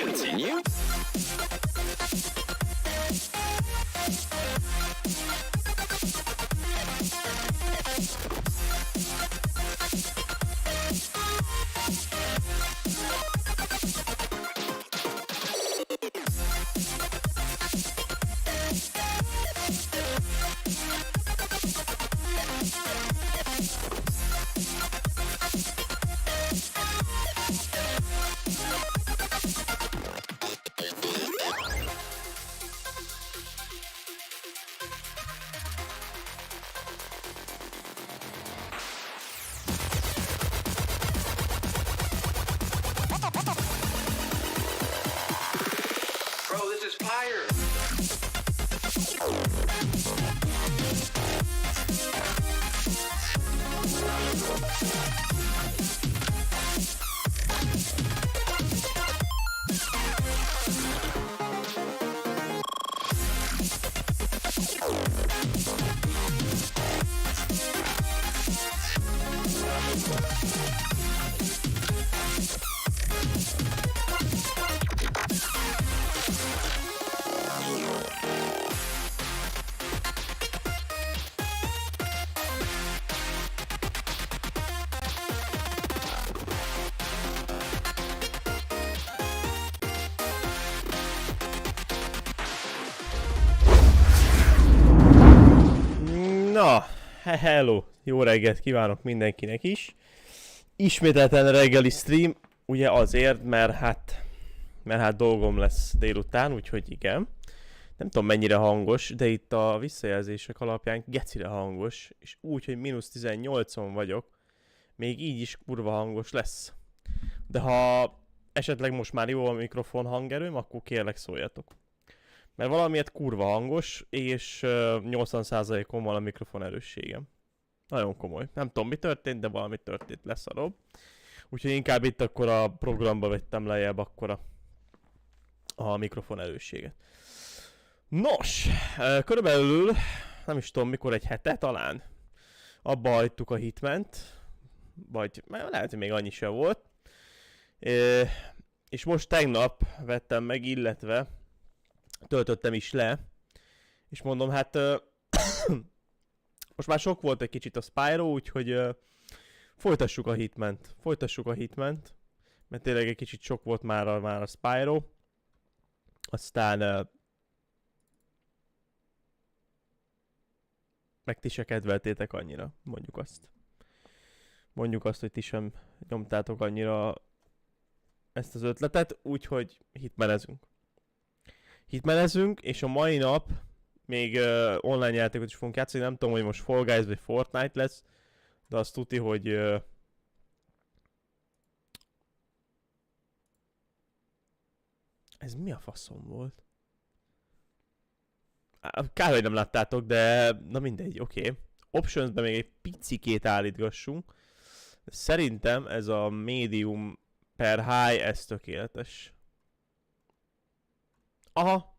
Continue. Bro, this is fire! Na, hello! Jó reggelt kívánok mindenkinek is. Ismételten reggeli stream, ugye azért, mert hát dolgom lesz délután, úgyhogy igen. Nem tudom mennyire hangos, de itt a visszajelzések alapján gecire hangos, és úgy, hogy -18-on vagyok, még így is kurva hangos lesz. De ha esetleg most már jó a mikrofon hangerőm, akkor kérlek szóljatok. Mert valamiért kurva hangos, és 80%-on van a mikrofon erősségem. Nagyon komoly. Nem tudom mi történt, de valami történt, leszarom. Úgyhogy inkább itt akkor a programba vettem lejjebb akkor a mikrofon erősséget. Nos, körülbelül, nem is tudom mikor, egy hete talán, abba hagytuk a Hitmant, vagy lehet, hogy még annyi se volt. És most tegnap vettem meg, illetve töltöttem is le, és mondom, hát most már sok volt egy kicsit a Spyro, úgyhogy folytassuk a Hitmant, mert tényleg egy kicsit sok volt már a Spyro, aztán meg ti se kedveltétek annyira, mondjuk azt, hogy ti sem nyomtátok annyira ezt az ötletet, úgyhogy hitmanezünk, és a mai nap még online játékot is fogunk játszani, nem tudom, hogy most Fall Guys vagy Fortnite lesz, De azt tuti, hogy... Ez mi a faszom volt? Kár, hogy nem láttátok, de... Na mindegy, oké. Optionsben még egy picikét állítgassunk. Szerintem ez a medium per high, ez tökéletes. Aha.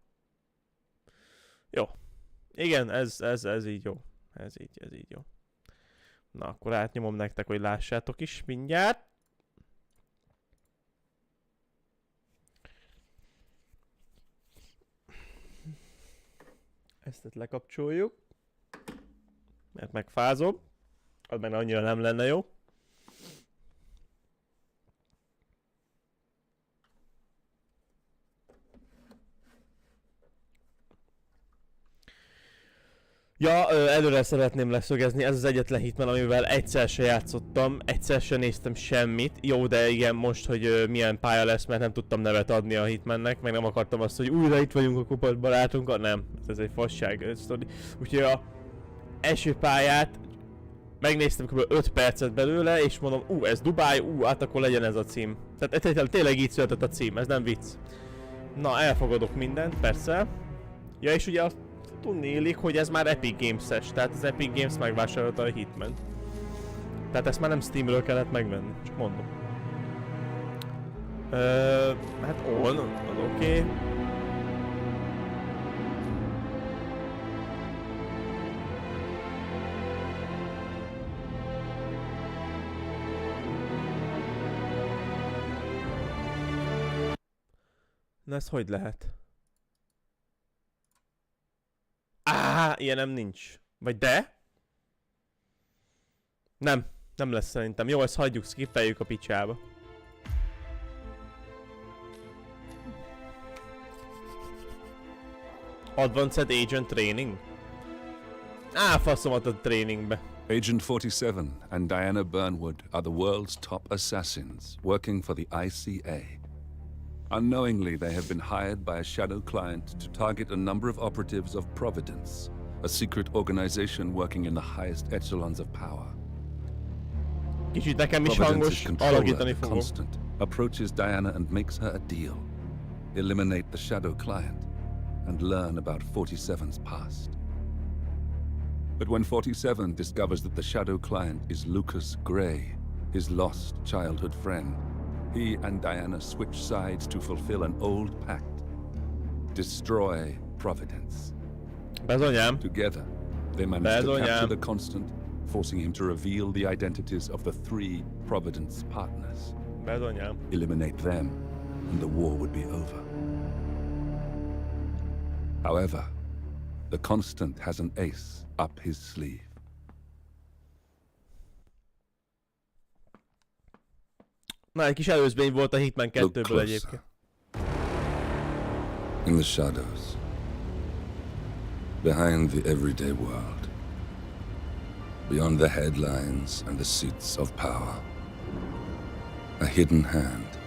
Jó. Igen, ez így jó. Ez így jó. Na, akkor átnyomom nektek, hogy lássátok is mindjárt. Ezt lekapcsoljuk. Mert megfázom. Az meg annyira nem lenne jó. Ja, előre szeretném leszögezni, ez az egyetlen Hitman, amivel egyszer se játszottam, egyszer se néztem semmit. Jó, de igen, most, hogy milyen pálya lesz, mert nem tudtam nevet adni a Hitmannek, meg nem akartam azt, hogy újra itt vagyunk a kupac barátunkkal, nem. Ez egy fasság. Úgyhogy a első pályát megnéztem kb. 5 percet belőle, és mondom, ez Dubáj, hát akkor legyen ez a cím. Tehát tényleg így született a cím, ez nem vicc. Na, elfogadok mindent, persze. Ja, és ugye azt tudni illik, hogy ez már Epic Games-es, tehát az Epic Games megvásárolta a Hitman. Tehát ezt már nem Steamről kellett megvenni, csak mondom. Hát on, az oké. Na ez hogy lehet? Ilyen nem nincs. Vagy de? Nem lesz szerintem. Jó, ezt hagyjuk, skippeljük a picsába. Advanced Agent Training? Faszomat a trainingbe. Agent 47 and Diana Burnwood are the world's top assassins working for the ICA. Unknowingly, they have been hired by a shadow client to target a number of operatives of Providence, a secret organization working in the highest echelons of power. Kicsit nekem is hangos, alakítani fogom. Constant approaches Diana and makes her a deal. Eliminate the shadow client and learn about 47's past. But when 47 discovers that the shadow client is Lucas Gray, his lost childhood friend, he and Diana switch sides to fulfill an old pact. Destroy Providence. Bezonyám. Together, they manage to capture the Constant, forcing him to reveal the identities of the 3 Providence partners. Bezonyám. Eliminate them, and the war would be over. However, the Constant has an ace up his sleeve. Na, egy kis előzmény volt a Hitman 2-ből egyébként. In the shadows, behind the everyday world, beyond the headlines and the seats of power, a hidden hand.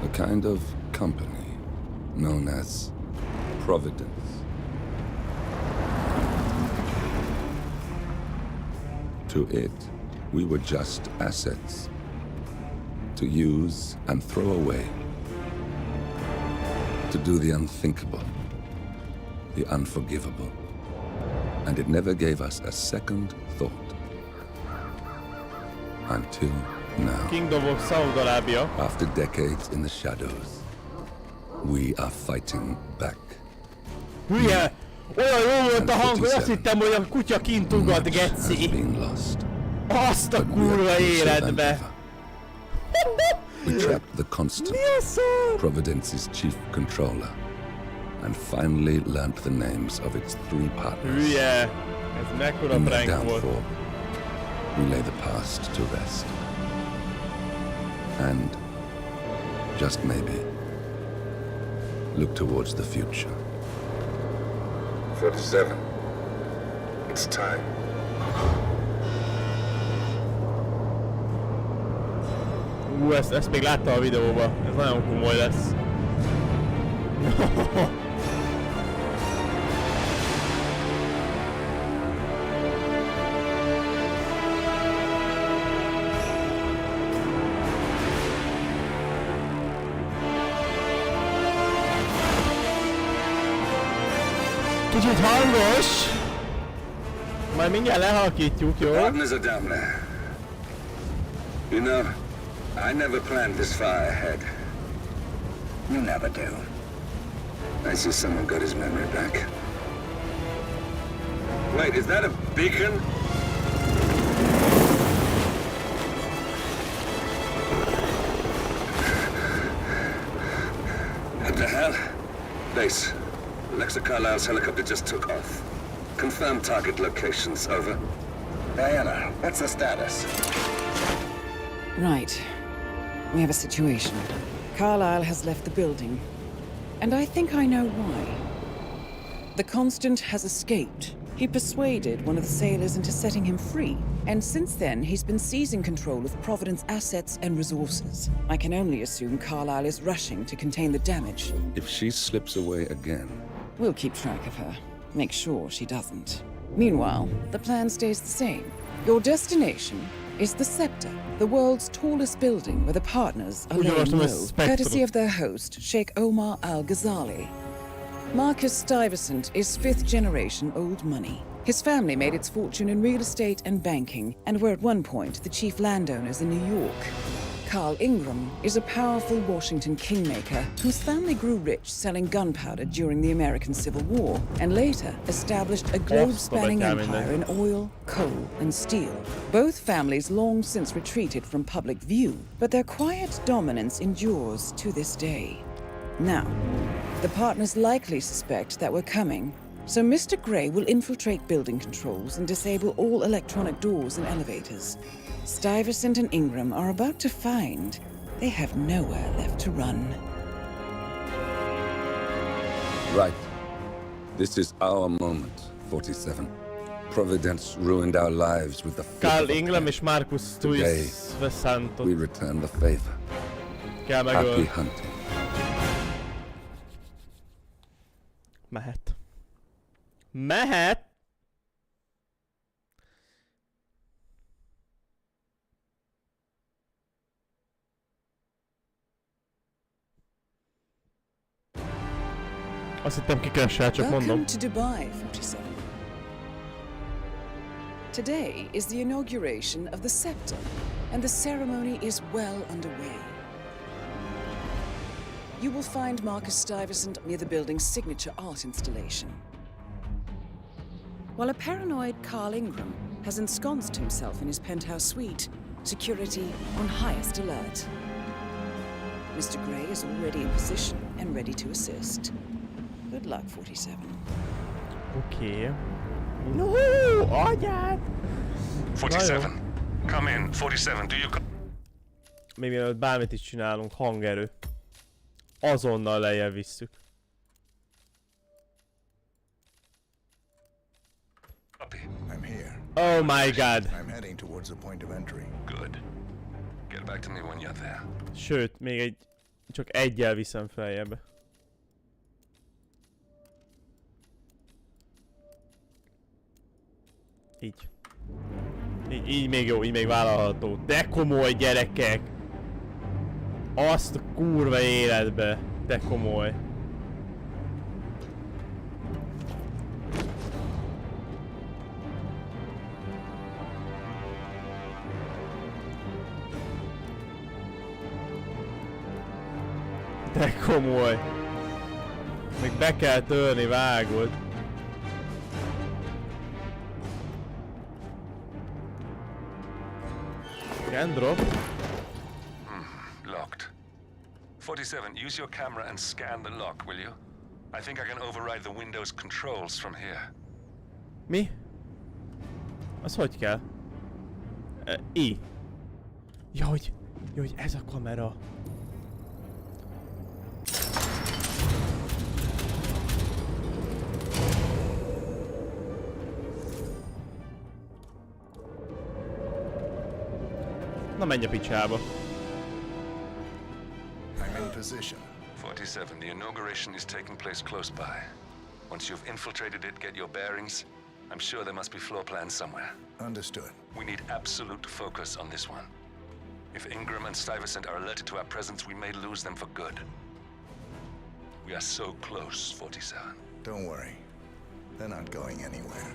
A kind of company known as Providence. To it, we were just assets, to use and throw away, to do the unthinkable, the unforgivable, and it never gave us a second thought. Until now. Kingdom of Saudi Arabia. After decades in the shadows, we are fighting back. Hülye! Olyan jó volt a hang, hogy azt hittem, hogy a kutya kint ugat, geci! Azt a kurva életbe! We trapped the Constant, Providence's chief controller, and finally learnt the names of its 3 partners. Hülye! Ez mekkora prank volt. We lay the past to rest. And, just maybe, look towards the future. 47. It's time. Ezt még láttam a videóban. Ez nagyon komoly lesz. hangos! Majd mindjárt lehalkítjuk, jó? Partners are down there. You know, I never planned this far ahead. You never do. I see someone got his memory back. Wait, is that a beacon? What the hell? Base. Alexa Carlisle's helicopter just took off. Confirm target locations, over. Diana, what's the status? Right. We have a situation. Carlisle has left the building. And I think I know why. The Constant has escaped. He persuaded one of the sailors into setting him free. And since then, he's been seizing control of Providence assets and resources. I can only assume Carlisle is rushing to contain the damage. If she slips away again... We'll keep track of her. Make sure she doesn't. Meanwhile, the plan stays the same. Your destination is the Scepter, the world's tallest building where the partners are laying low, courtesy of their host, Sheikh Omar Al-Ghazali. Marcus Stuyvesant is fifth-generation old money. His family made its fortune in real estate and banking, and were at one point the chief landowners in New York. Carl Ingram is a powerful Washington kingmaker whose family grew rich selling gunpowder during the American Civil War, and later established a globe-spanning empire in oil, coal, and steel. Both families long since retreated from public view, but their quiet dominance endures to this day. Now, the partners likely suspect that we're coming, so Mr. Gray will infiltrate building controls and disable all electronic doors and elevators. Stuyvesant and Ingram are about to find they have nowhere left to run. Right. This is our moment, 47. Providence ruined our lives with the Carl Ingram és Marcus Stuyvesantot. We return the favor. Kell Happy megölni. hunting. Mehet. Mehet! Azt hittem ki kell se, csak mondom. Welcome to Dubai, 47. Today is the inauguration of the Scepter, and the ceremony is well underway. You will find Marcus Stuyvesant near the building's signature art installation. While a paranoid Carl Ingram has ensconced himself in his penthouse suite, security on highest alert. Mr. Gray is already in position and ready to assist. Good luck, 47. Oké. No, anyád! 47. Come in. 47, do you... Még mielőtt bármit is csinálunk, hangerő. Azonnal lejjel visszük. I'm here. Oh my god. I'm heading towards the point of entry. Good. Get back to me when you're there. Sőt, még egy... Csak egyel viszem feljebb. Így. Így még jó, így még vállalható. De komoly gyerekek! Azt a kurva életbe! De komoly. De komoly. Még be kell törni, vágod. Can drop. Locked. 47, use your camera and scan the lock, will you? I think I can override the Windows controls from here. Mi? Az hogy kell? I. Ja, hogy ez a kamera. Na menj a picsába. I'm in position. 47, the inauguration is taking place close by. Once you've infiltrated it, get your bearings. I'm sure there must be floor plans somewhere. Understood. We need absolute focus on this one. If Ingram and Stuyvesant are alerted to our presence, we may lose them for good. We are so close, 47. Don't worry. They're not going anywhere.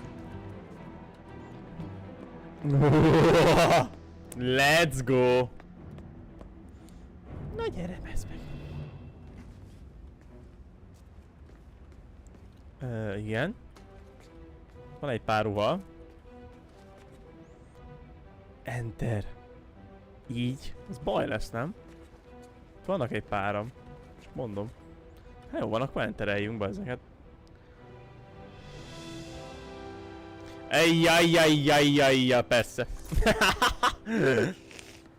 Let's go! Na gyere, bezd meg! Igen. Van egy pár ruha. Enter. Így. Ez baj lesz, nem? Vannak egy páram. Csak mondom. Hát jó van, akkor entereljünk be ezeket. Ejjajjajjajjajja, persze.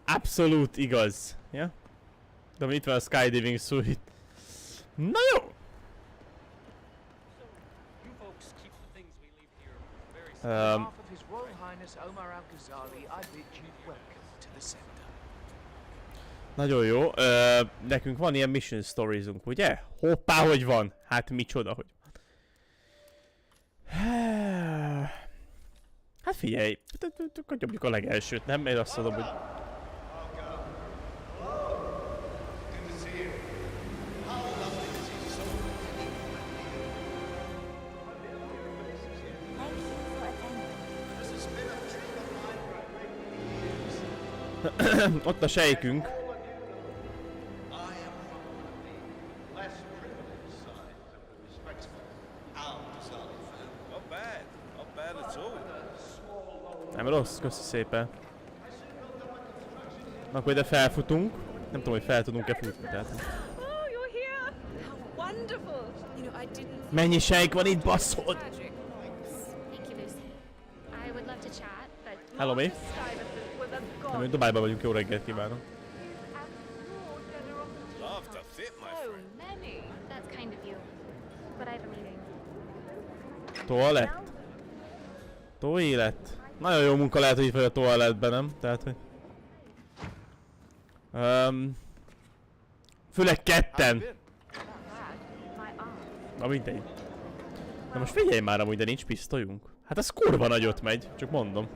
Abszolút igaz. Ja? De itt van a skydiving suit. Na jó! Nagyon jó. Nekünk van ilyen mission storiesunk, ugye? Hoppá, hogy van? Hát micsoda, hogy van. Hát figyelj, nyomjuk a legelsőt, nem? Én azt mondom, hogy... Ott a sejkünk. Nem rossz, köszi szépen. Akkor ide felfutunk. Nem tudom, hogy fel tudunk-e futni, tehát... Mennyi sejk van itt, basszod! Hello, mi? Nem, hogy Dubájban vagyunk, jó reggelt kívánok. Toalett? Toilet? Nagyon jó munka lehet, hogy itt vagy a toalettben, nem? Tehát, hogy... Főleg ketten! Na mindegy. Na most figyelj már amúgy, de nincs pisztolyunk. Hát ez kurva nagyot megy, csak mondom.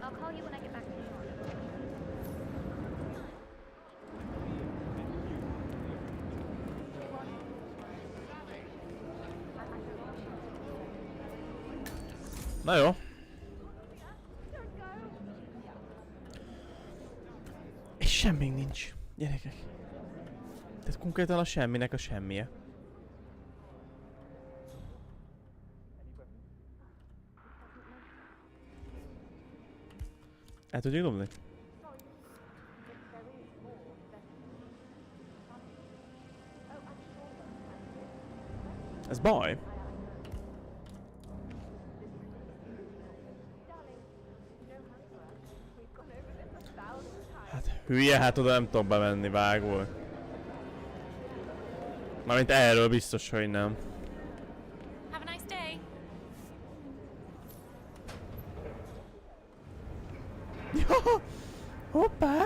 Na jó. És semmi nincs, gyerekek. Tehát konkrétan a semminek a semmije. El tudjuk dobni? Ez baj. Hát hülye, hát oda nem tudom bemenni, vágol. Mármint erről biztos, hogy nem. Have a nice day. Ja! Hoppá!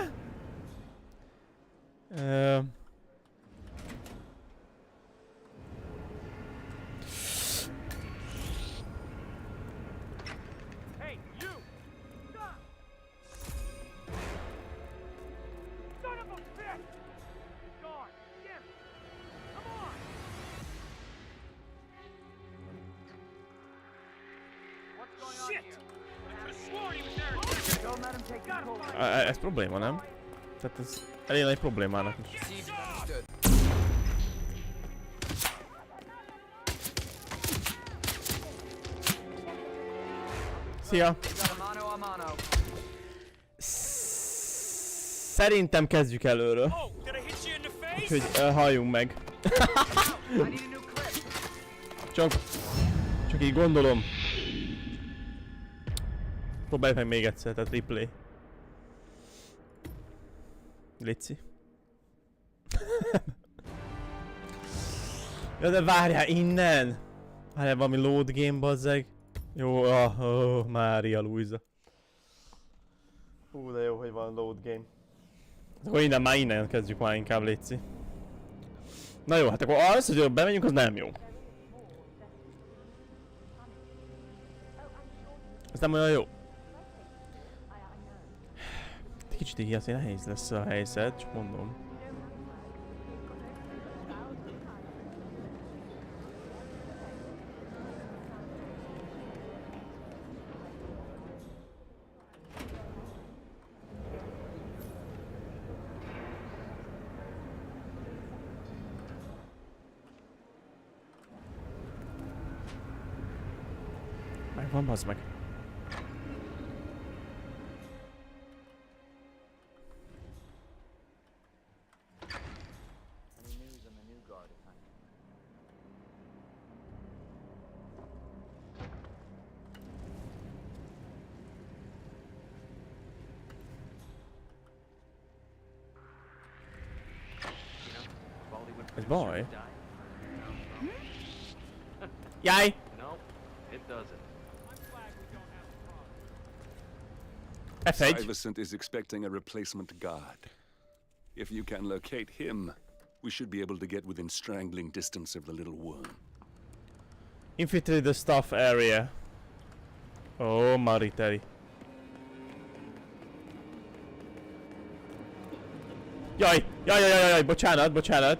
Hey, you! Stop! Son of a bitch! He's gone. Jim! Come on! What's going on here? I could have sworn he was there. Don't let him take control. Ez probléma, nem? Tehát ez elég nagy problémának is. Szia! Szerintem kezdjük előről. Úgyhogy halljunk meg. Csak így gondolom. Próbáljuk meg még egyszer, tehát replay. Léci. Ja, de várjál, innen! Várjál, valami load game, bazzeg. Jó, Mária Luisa. Hú, de jó, hogy van load game. Akkor innen kezdjük már inkább, léci. Na jó, hát akkor az, hogy bemegyünk, az nem jó. Ez nem olyan jó. Kicsit így azért nehéz lesz a helyzet, csak mondom. van, bazd meg? Ez baj? Jaj! No, it doesn't. F1. Stuyvesant is expecting a replacement guard. If you can locate him, we should be able to get within strangling distance of the little worm. Infiltrate the staff area. Oh, Mariteri. Jaj! Jaj, bocsánat.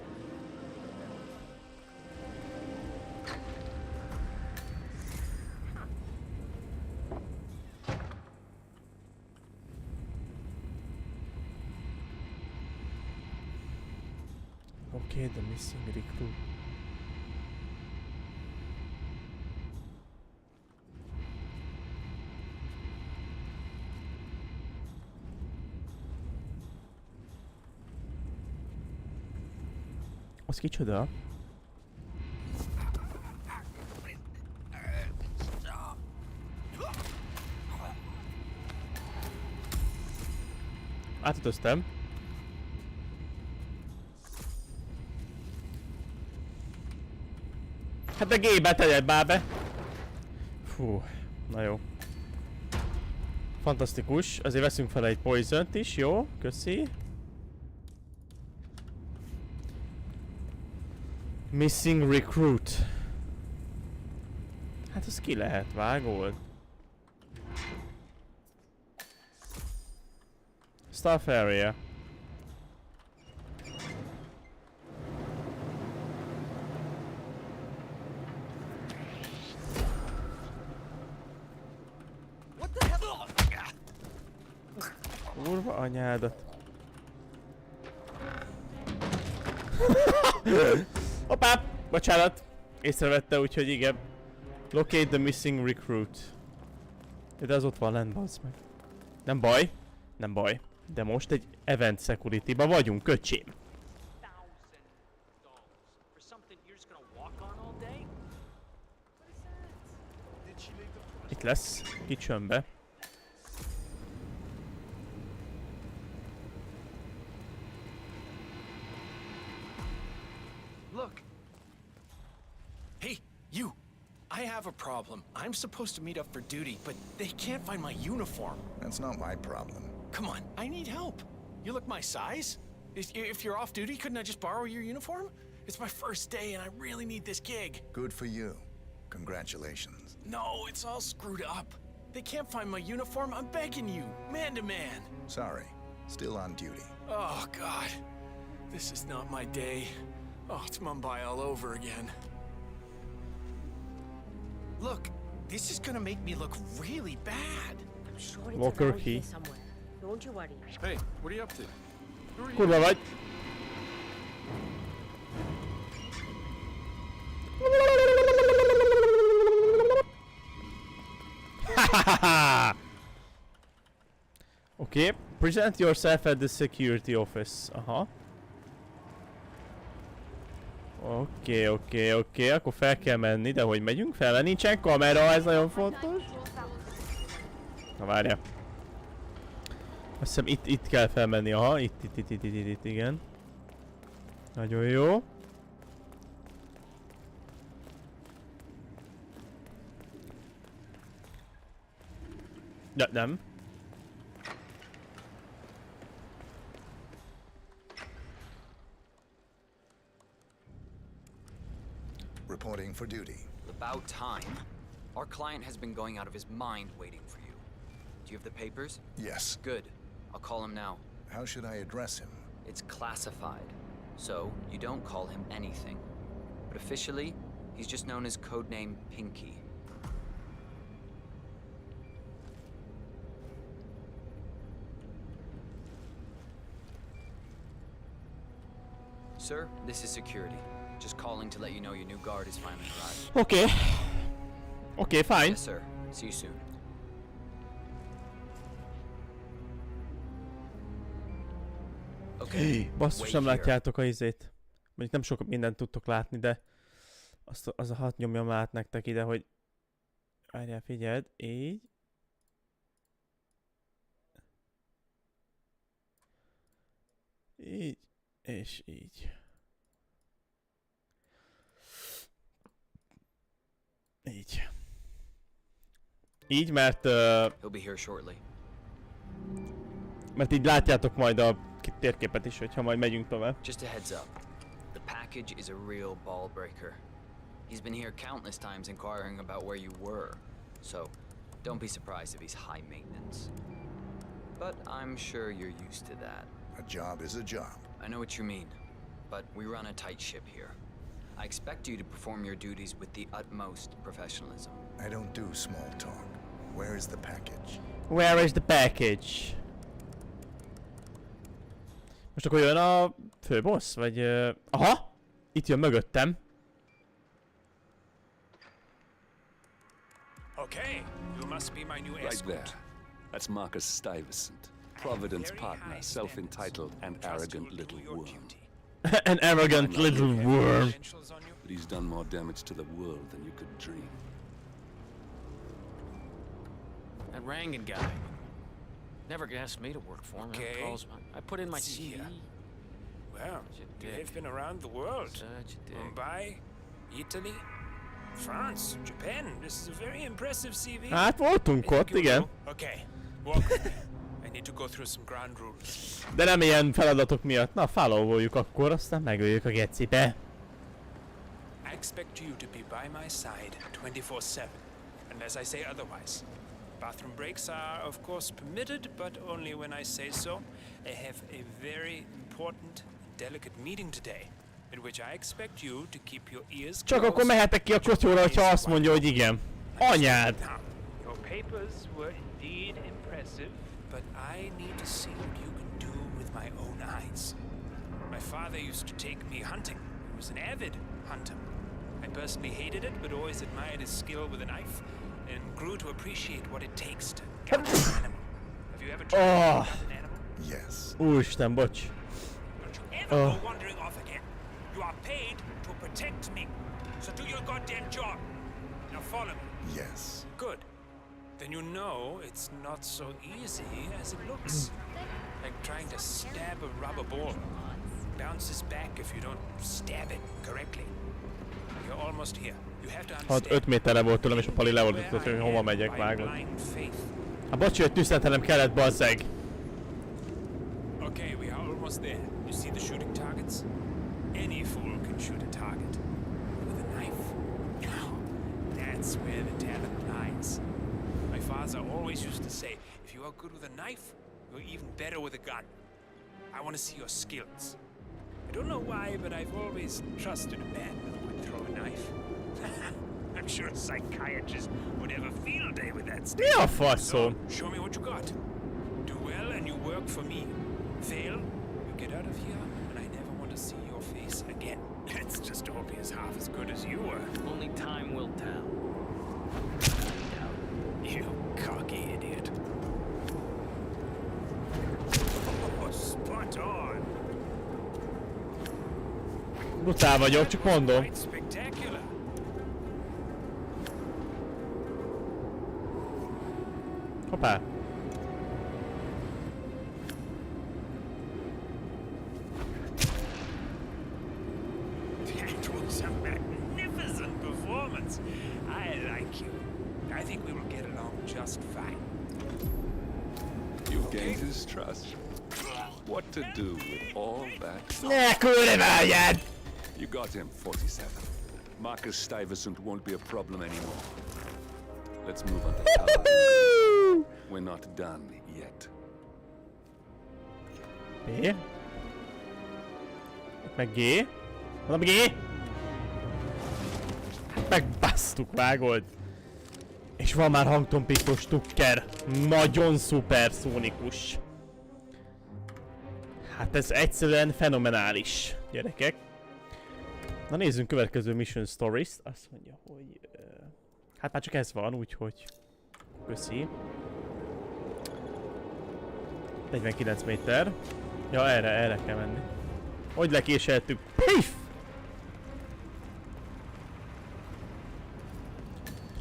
Okay, the missing recruit. Az kicsoda? Átütöztem. Hát a G-be tegyed már be! Fú, na jó. Fantasztikus, azért veszünk fel egy poisont is, jó? Köszi. Missing recruit. Hát az ki lehet, vágod? Staff area. Kurva anyádat. Hoppá! Bocsánat! Észrevette, úgyhogy igen. Locate the missing recruit. De az ott van lent, bazd meg. Nem baj. De most egy event security-ba vagyunk, köcsém. Itt lesz, itt csömbbe. Look. Hey, you. I have a problem. I'm supposed to meet up for duty, but they can't find my uniform. That's not my problem. Come on, I need help. You look my size. If you're off duty, couldn't I just borrow your uniform? It's my first day and I really need this gig. Good for you. Congratulations. No, it's all screwed up. They can't find my uniform. I'm begging you, man to man. Sorry. Still on duty. Oh, God. This is not my day. Oh, it's Mumbai all over again. Look, this is gonna make me look really bad. I'm sure it's Walker around key. here somewhere. Don't you worry. Hey, what are you up to? Who are you? Kurva vagy. Okay, present yourself at the security office. Aha. Oké, akkor fel kell menni, de hogy megyünk fel? Mert nincsen kamera, ez nagyon fontos. Na várjál. Azt hiszem itt kell felmenni, aha, itt, igen. Nagyon jó. De nem. Reporting for duty. About time. Our client has been going out of his mind waiting for you. Do you have the papers? Yes. Good. I'll call him now. How should I address him? It's classified, so you don't call him anything. But officially, he's just known as codename Pinky. Sir, this is security. Just calling to let you know your new guard has finally arrived. Okay, fine. Yes, sir. See you soon. Okay. Basszus, nem látjátok a izét. Mondjuk nem sok mindent tudtok látni, de az a hat nyomjam át nektek ide, hogy... Várjál, figyeld, így. Így, és így. Így. Így, mert... He'll be here shortly. Mert így látjátok majd a térképet is, hogyha majd megyünk tovább. Just a heads up. The package is a real ball breaker. He's been here countless times inquiring about where you were. So, don't be surprised if he's high maintenance. But I'm sure you're used to that. A job is a job. I know what you mean, but we run a tight ship here. I expect you to perform your duties with the utmost professionalism. I don't do small talk. Where is the package? Where is the package? Most akkor jön a főbossz, vagy... Aha! Itt jön mögöttem. Okay, you must be my new Right escort. there. That's Marcus Stuyvesant, Providence partner, self-entitled and arrogant little worm. An arrogant little worm. But he's done more damage to the world than you could dream. That Rangan guy. Never asked me to work for him. Okay. I put in my CV. Well, dick. you've been around the world. Such a dick. Mumbai, Italy, France, Japan. This is a very impressive CV. Hát voltunk ott, igen. Okay, walk with me. I need to go through some ground rules. De nem ilyen feladatok miatt. Na, followoljuk akkor, aztán megöljük a gecibe. I expect you to be by my side 24/7, unless I say otherwise. Bathroom breaks are, of course, permitted, but only when I say so. I have a very important, delicate meeting today, in which I expect you to keep your ears Csak closed. akkor mehetek ki a kotyóra, hogyha azt mondja, hogy igen. Anyád! Now, your papers were indeed impressive, but I need to see what you can do with my own eyes. My father used to take me hunting. He was an avid hunter. I personally hated it, but always admired his skill with a knife, and grew to appreciate what it takes to count an animal. Have you ever tried to count an animal? Yes. Úristen, bocs. Don't you ever go wandering off again. You are paid to protect me, so do your goddamn job. Now follow me. Yes. Good. Then you know it's not so easy as it looks. Like trying to stab a rubber ball. Bounces back if you don't stab it correctly. You're almost here. You have to Hát 5 understand. méterre volt tőlem, és a Pali leordított, hogy hova megyek, vágod. Hát bocsi, hogy tüsszentelem kellett, bazzeg. Okay, we are almost there. You see the shooting targets? Any fool can shoot a target. With a knife. Now, that's where the talent lies. My father always used to say, if you are good with a knife, you're even better with a gun. I want to see your skills. I don't know why, but I've always trusted a man who would throw a knife. I'm sure a psychiatrist would have a field day with that stuff. Mi a faszom? So, show me what you got. Do well and you work for me. Fail, you get out of here, and I never want to see your face again. Let's just hope he's half as good as you were. Only time will tell. You cocky idiot. Oh, spot on. Brutál vagyok, csak mondom. Quite spectacular. Hoppá. That was a magnificent performance. I like you. I think we will get along just fine. You've gained his trust. What to do with all that? Ne kurva anyád! You got him, 47. Marcus Stuyvesant won't be a problem anymore. Let's move on to Colin. We're not done yet. B. Meg G. Mondom G. Megbasztuk, vágod. És van már hangtompítós tukker. Nagyon szuperszónikus. Hát ez egyszerűen fenomenális, gyerekek. Na nézzünk következő Mission Stories-t. Azt mondja, hogy... hát már csak ez van, úgyhogy... Köszi. 49 méter. Ja, erre kell menni. Hogy lekéseltük? Pif!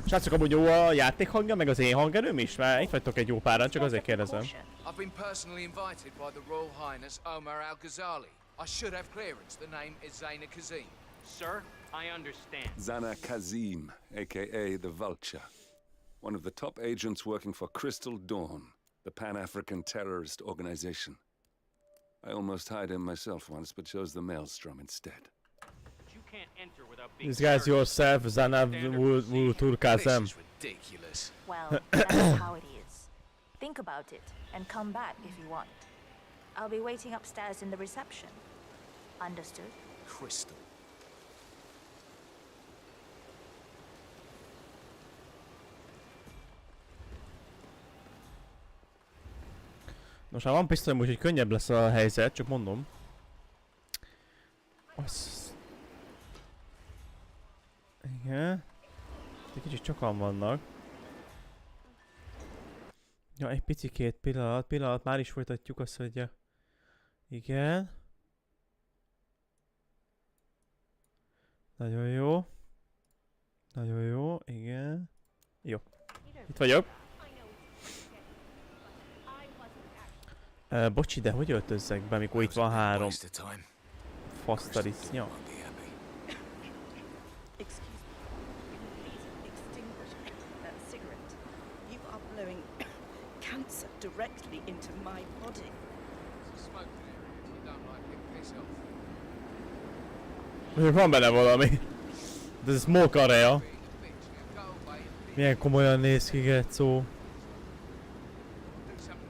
Srácok, amúgy jó a játék hangja, meg az én hangerőm is? Már itt vagytok egy jó páran, csak azért kérdezem. I've been personally invited by the Royal Highness Omar Al-Ghazali. I should have clearance. The name is Zaina Kazim. Sir, I understand. Zana Kazim, aka the Vulture. One of the top agents working for Crystal Dawn, the Pan-African terrorist organization. I almost hired him myself once, but chose the Maelstrom instead. You can't enter without being Disguise yourself, Zana Vulturkazem. This is ridiculous. Well, that's how it is. Think about it and come back if you want. I'll be waiting upstairs in the reception. Understood? Crystal. Nos, hát van pisztolyom, úgyhogy könnyebb lesz a helyzet, csak mondom. Igen. Egy kicsit sokan vannak. Ja, egy picikét, pillanat, már is folytatjuk azt, hogy... Igen. Nagyon jó. Nagyon jó, igen. Jó. Itt vagyok. Bocsi, de hogy öltözzek be, amikor itt van 3 fasztarisznya? Directly into my body. Mondjuk van benne valami. De ez smoke area. Milyen komolyan néz ki, Getszó.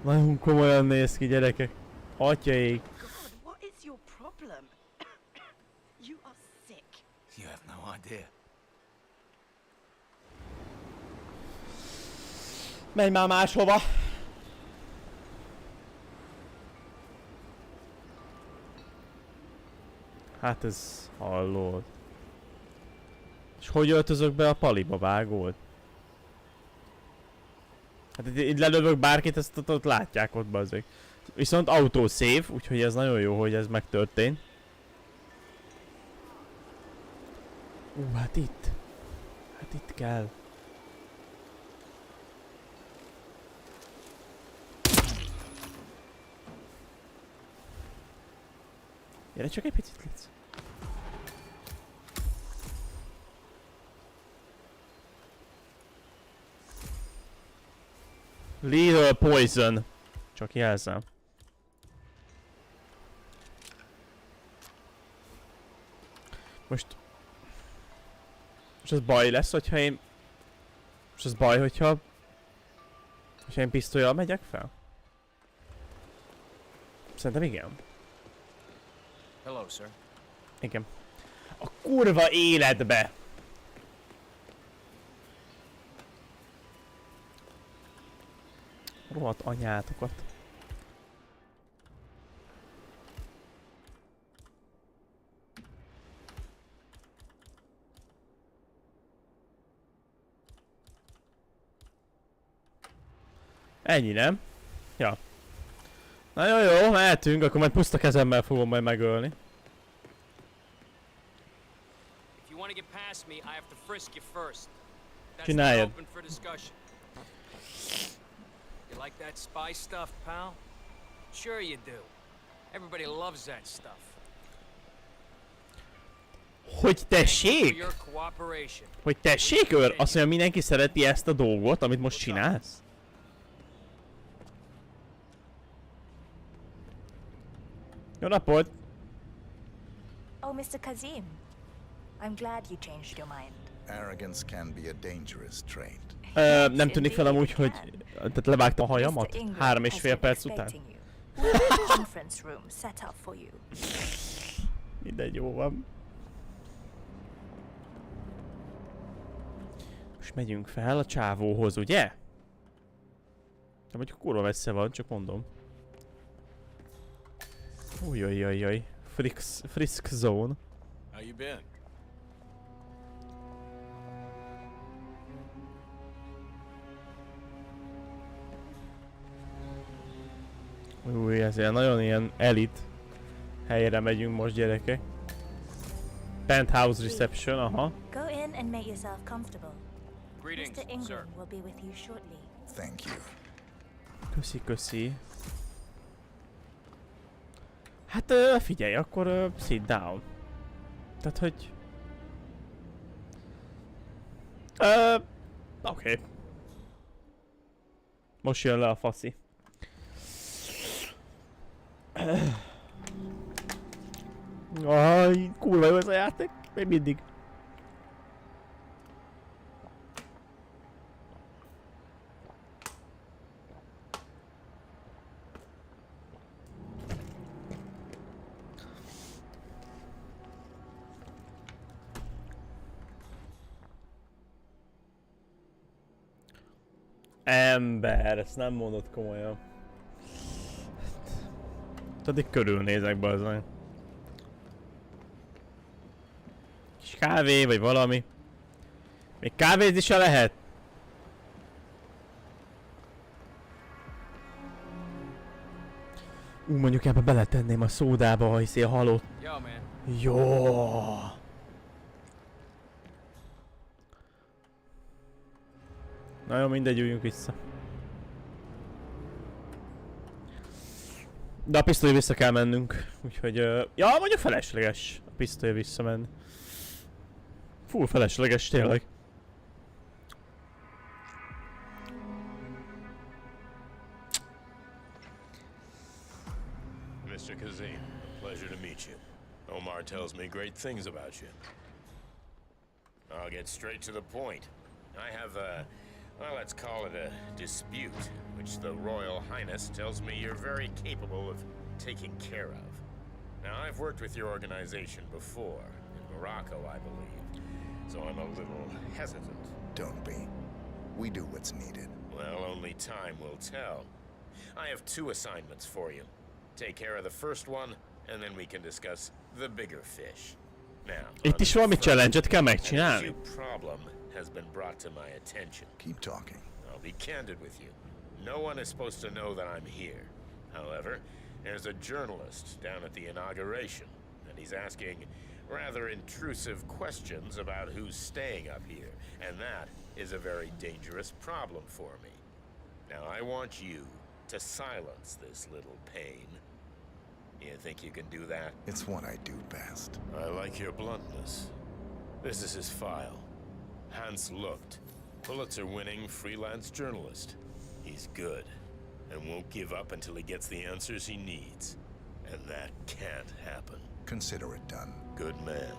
Nagyon komolyan néz ki, gyerekek. Atyaik. What is your problem? You are sick. You have no idea. Menj már máshova. Hát ez hallod. És hogy öltözök be a paliba, vágod? Hát itt lelövök bárkit, ezt ott látják ott bazzeg. Viszont autosave, úgyhogy ez nagyon jó, hogy ez megtörtént. Hát itt. Hát itt kell. Gyere csak egy picit, légy. Little poison. Csak jelzem. Most ez baj lesz, hogyha én... Most ez baj, hogyha én pisztollyal megyek fel? Szerintem igen. Hello, sir. Igen. A kurva életbe! Rohadt anyátokat. Ennyi, nem? Ja. Nagyon jó, mehetünk, akkor majd puszta kezemmel fogom majd megölni. Csináljad. You like that spy stuff, pal? Sure you do. Everybody loves that stuff. Hogy tessék? Hogy tessék, őr? Azt mondja, mindenki szereti ezt a dolgot, amit most csinálsz? Jó napot! Oh, Mr. Kazim. I'm glad you changed your mind. Arrogance can be a dangerous trait. Nem tűnik fel amúgy, hogy tehát levágta a hajamat? 3,5 perc után? Mindegy, jó van. Most megyünk fel a csávóhoz, ugye? De mondjuk kurva messze van, csak mondom. Ujjajjajjaj. Frisk zone. How you been? Új, ezért nagyon ilyen elit helyre megyünk most, gyerekek. Penthouse reception, aha. Go in and make yourself comfortable. Greetings, Mr. Ingram sir. will be with you shortly. Thank you. Köszi, köszi. Hát figyelj, akkor sit down. Tehát, hogy... Oké. Most jön le a faszi. Aj, kurva jó ez a játék. Még mindig. Ember, ezt nem mondod komolyan. Tudod, körülnézek bazdmeg. Kis kávé, vagy valami. Még kávézni se lehet. Mondjuk ebbe beletenném a szódába, ha hiszi a halott. Jó. Na jó, mindegy, üljünk vissza. De a pisztoly vissza kell mennünk, úgyhogy... ja, mondjuk felesleges a pisztoly visszamenni. Full felesleges, tényleg. Mr. Kazim, pleasure to meet you. Omar tells me great things about you. I'll get straight to the point. I have a... well, let's call it a dispute, which the Royal Highness tells me you're very capable of taking care of. Now, I've worked with your organization before, in Morocco, I believe, so I'm a little hesitant. Don't be. We do what's needed. Well, only time will tell. I have 2 assignments for you. Take care of the first one, and then we can discuss the bigger fish. Now, itt is valami challenge-et kell megcsinálni. Problem has been brought to my attention. Keep talking. I'll be candid with you. No one is supposed to know that I'm here. However, there's a journalist down at the inauguration, and he's asking rather intrusive questions about who's staying up here, and that is a very dangerous problem for me. Now, I want you to silence this little pain. You think you can do that? It's what I do best. I like your bluntness. This is his file. Hans looked. Pulitzer-winning freelance journalist. He's good, and won't give up until he gets the answers he needs. And that can't happen. Consider it done. Good man.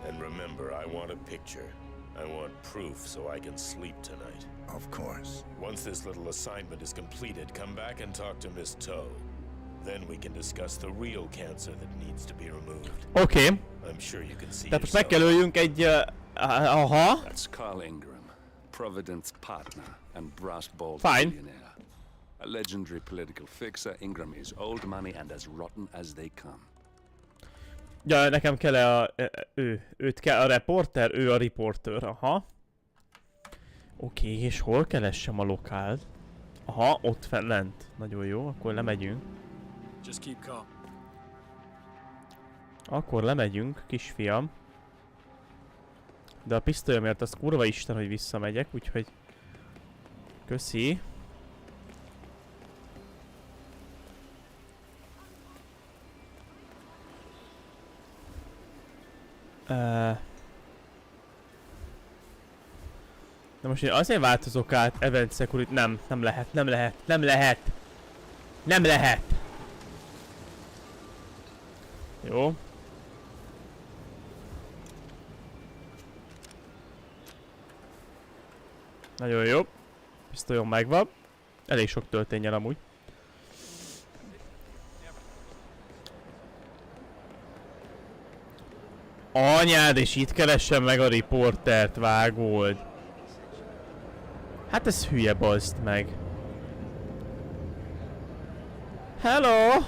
And remember, I want a picture. I want proof so I can sleep tonight. Of course. Once this little assignment is completed, come back and talk to Miss Toe. Then we can discuss the real cancer that needs to be removed. Okay. I'm sure you can see. Tehát most meg kell öljünk egy... aha. That's Carl Ingram, Providence partner and brass-balled Fine. billionaire. A legendary political fixer, Ingram is old money and as rotten as they come. Ja, nekem kell őt kell a reporter, ő a reporter, aha. Oké, és hol keressem a lokált? Aha, ott lent. Nagyon jó, akkor lemegyünk. Just keep calm. Akkor lemegyünk, kisfiam. De a pisztolyomért az kurva isten, hogy visszamegyek, úgyhogy... Köszi. De most én azért változok át Event Security... Nem lehet. Jó. Nagyon jó. Pisztolyom megvan. Elég sok töltényel amúgy. Anyád, és itt keressem meg a riportert, vágold. Hát ez hülye, bazd meg. Hello!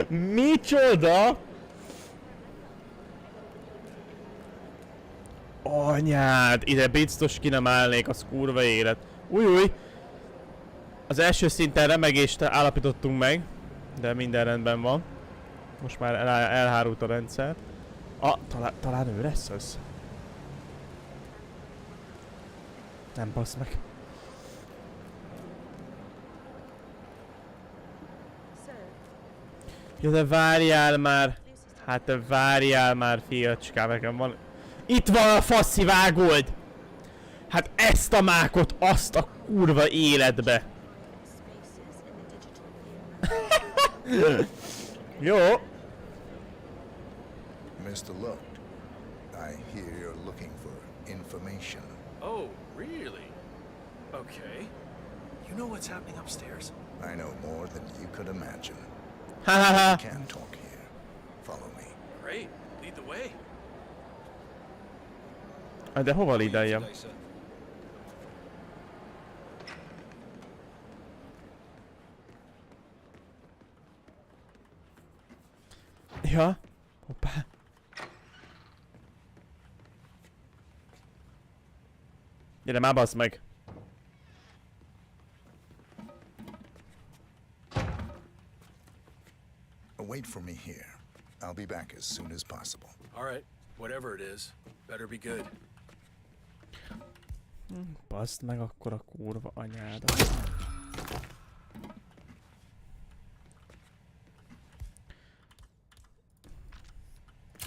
Micsoda? Anyád, ide biztos ki nem állnék, az kurva élet. Új. Az első szinten remegést állapítottunk meg, de minden rendben van. Most már elhárult a rendszer. Talán ő lesz az? Nem bassz meg. Jó, de várjál már. Hát te várjál már, fiacskám, nekem van... Itt van a faszi vágold! Hát ezt a mákot, azt a kurva életbe! Jó. Mr. Luck, I hear you're looking for information. Oh, really? Okay. You know what's happening upstairs? I know more than you could imagine. Ha. We can't talk here. Follow me. Great. Lead the way. De hova lideljem? Ja. Hoppá. Gyere már, bassz meg. Wait for me here. I'll be back as soon as possible. All right. Whatever it is, better be good. Baszd meg akkor a kurva anyádat.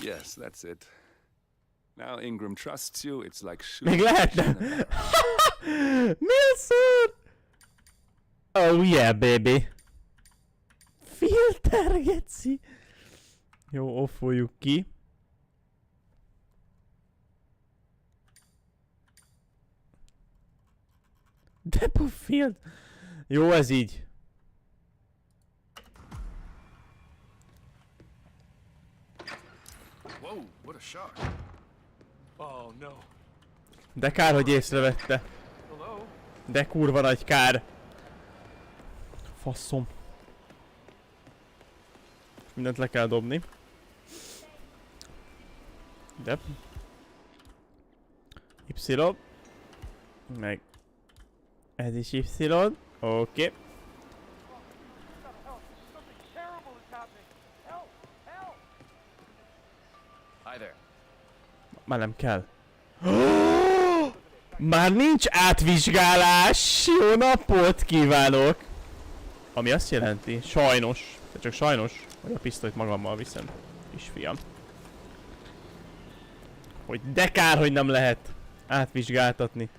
Yes, that's it. Now Ingram trusts you, it's like shooting. Még lehetne! Mi a szar? Oh yeah, baby. Filter, geci. Jó, offoljuk ki. Depofield. Jó, ez így. Whoa, what a shock. Oh no. De kár, hogy észrevette. De kurva nagy kár. Faszom. Mindent le kell dobni. De. Y. Meg. Ez is Y. Oké. Már nem kell. Már nincs átvizsgálás! Jó napot kívánok! Ami azt jelenti, sajnos, de csak sajnos, hogy a pisztolyt magammal viszem, kisfiam. Hogy de kár, hogy nem lehet átvizsgáltatni.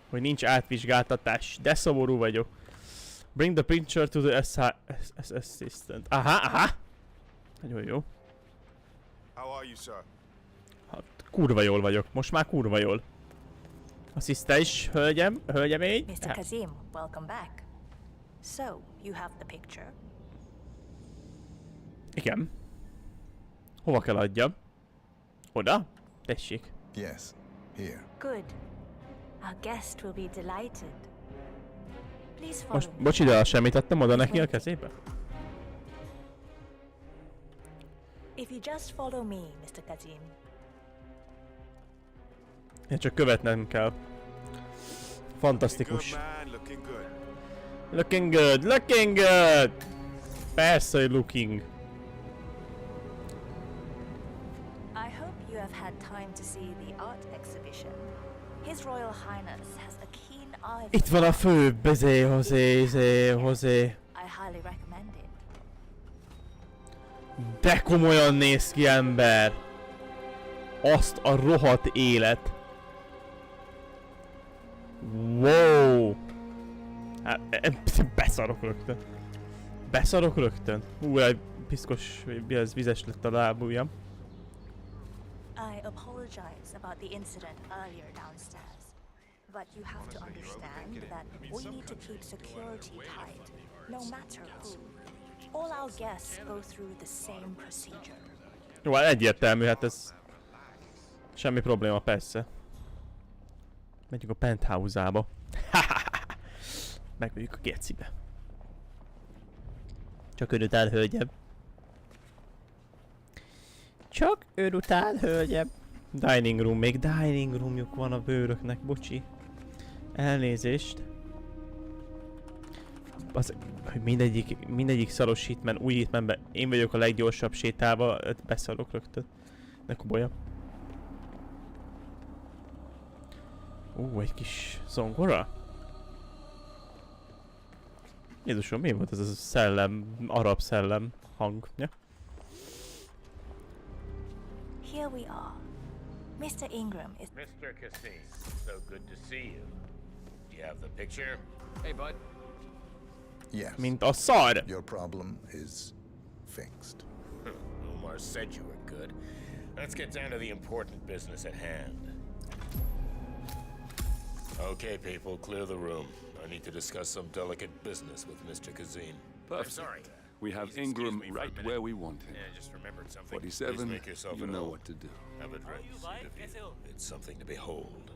Hogy nincs átvizsgáltatás, de szomorú vagyok. Bring the picture to the assistant. Aha. Nagyon jó. How are you, sir? Hát, kurva jól vagyok, most már kurva jól. Asszisztens, hölgyemény. Mr. Kazim, welcome back. So, you have the picture? Igen. Hova kell adjam? Oda? Tessék. Yes, here. Good. Our guest will be delighted. Please follow Most, bocs, ide semmit adtam oda neki a kezébe? If you just follow me, Mr. Kazim. Én csak követnem kell. Fantasztikus. Looking good, looking good! Persze, hogy looking. I hope you have had time to see the art exhibition. His Royal Highness has a keen eye. Itt van a fő, Hozé. I highly recommend it. De komolyan néz ki, ember! Azt a rohadt élet. Wow! Hát, beszarok rögtön. Beszarok rögtön. Egy piszkos, ez vizes lett a lábujjam. I apologize about the incident earlier downstairs, but you have to understand that we need to keep security tight, no matter who. All our guests go through the same procedure. Jó, hát egyértelmű, hát ez... Semmi probléma, persze. Megyünk a penthouse-ába. Megvegyük a gecibe. Csak ön után, hölgyem. Csak ön után, hölgyem. Dining room, még dining roomjuk van a bőröknek, bocsi. Elnézést. Az, hogy mindegyik szaros Hitman, új Hitmanben én vagyok a leggyorsabb sétálva, beszarok rögtön. Ne kobolja. Egy kis zongora? Jézusom, mi volt ez a szellem, arab szellem hangja? Here we are. Mr. Ingram is... Mr. Cassim, so good to see you. Do you have the picture? Hey, bud. Yes. Mint a szar! Your problem is fixed. Omar said you were good. Let's get down to the important business at hand. Okay, people, clear the room. I need to discuss some delicate business with Mr. Kazim. Perfect. I'm sorry. We have Please Ingram excuse me for a right minute. where we want him. Yeah, I just remembered something. 47, Please make yourself you at know home. what to do. Have a drink. It's something to behold.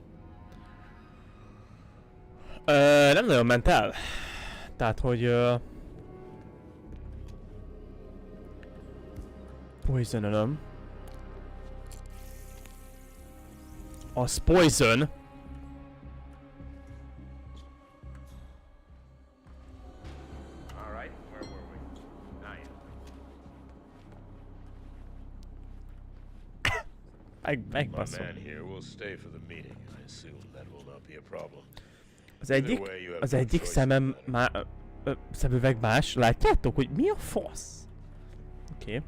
Nem nagyon ment el. Tehát, hogy... Poisonölöm. Az poison. All right, where were we? Megbaszom. My man here will stay for the meeting. I assume that will not be a problem. Az egyik szemem szemüveg más. Látjátok, hogy mi a fasz? Oké.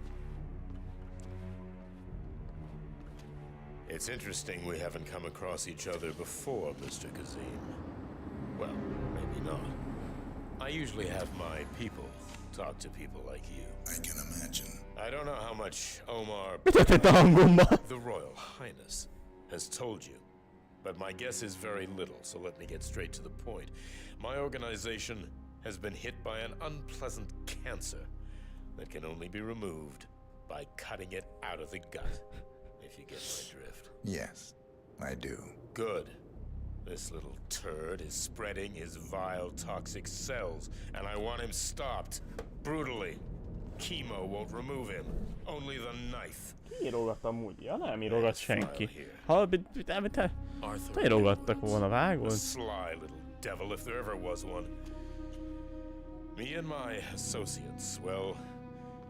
It's interesting we haven't come across each other before, Mr. Kazim. Well, maybe not. I usually have my people talk to people like you. I can imagine. I don't know how much Omar, the Royal Highness, has told you, but my guess is very little, so let me get straight to the point. My organization has been hit by an unpleasant cancer that can only be removed by cutting it out of the gut, if you get my drift. Yes, I do. Good. This little turd is spreading his vile, toxic cells, and I want him stopped. Brutally. Chemo won't remove him. Only the knife. Írogat amúgy. Ja, nem írogat senki. Ha, te írogattak volna, vágod? A sly little devil, if there ever was one. Me and my associates, well,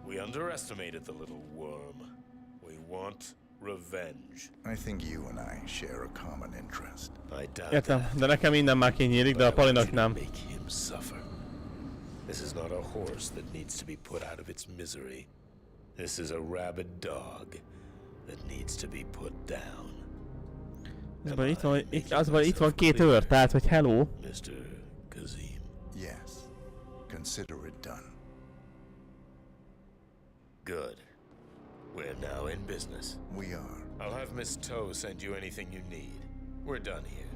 we underestimated the little worm. We want revenge. I think you and I share a common interest. I doubt Értem, de nekem minden már kinyílik, de a Palinak nem. Make him suffer. This is not a horse that needs to be put out of its misery. This is a rabid dog that needs to be put down. Itt van két őr, tehát hogy hello. Mr. Kazim. Yes. Consider it done. Good. We're now in business. We are. I'll have Miss Toe send you anything you need. We're done here.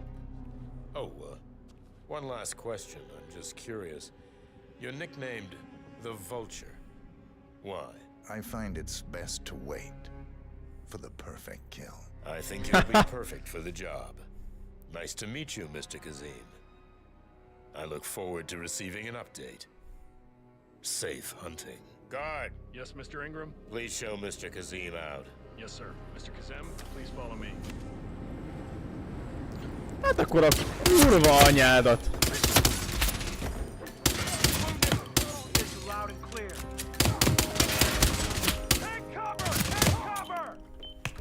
Oh, one last question. I'm just curious. You're nicknamed the Vulture. Why? I find it's best to wait for the perfect kill. I think you'll be perfect for the job. Nice to meet you, Mr. Kazim. I look forward to receiving an update. Safe hunting. Guard! Yes, Mr. Ingram? Please show Mr. Kazim out. Yes, sir. Mr. Kazem, please follow me. Hát akkor a kurva anyádat.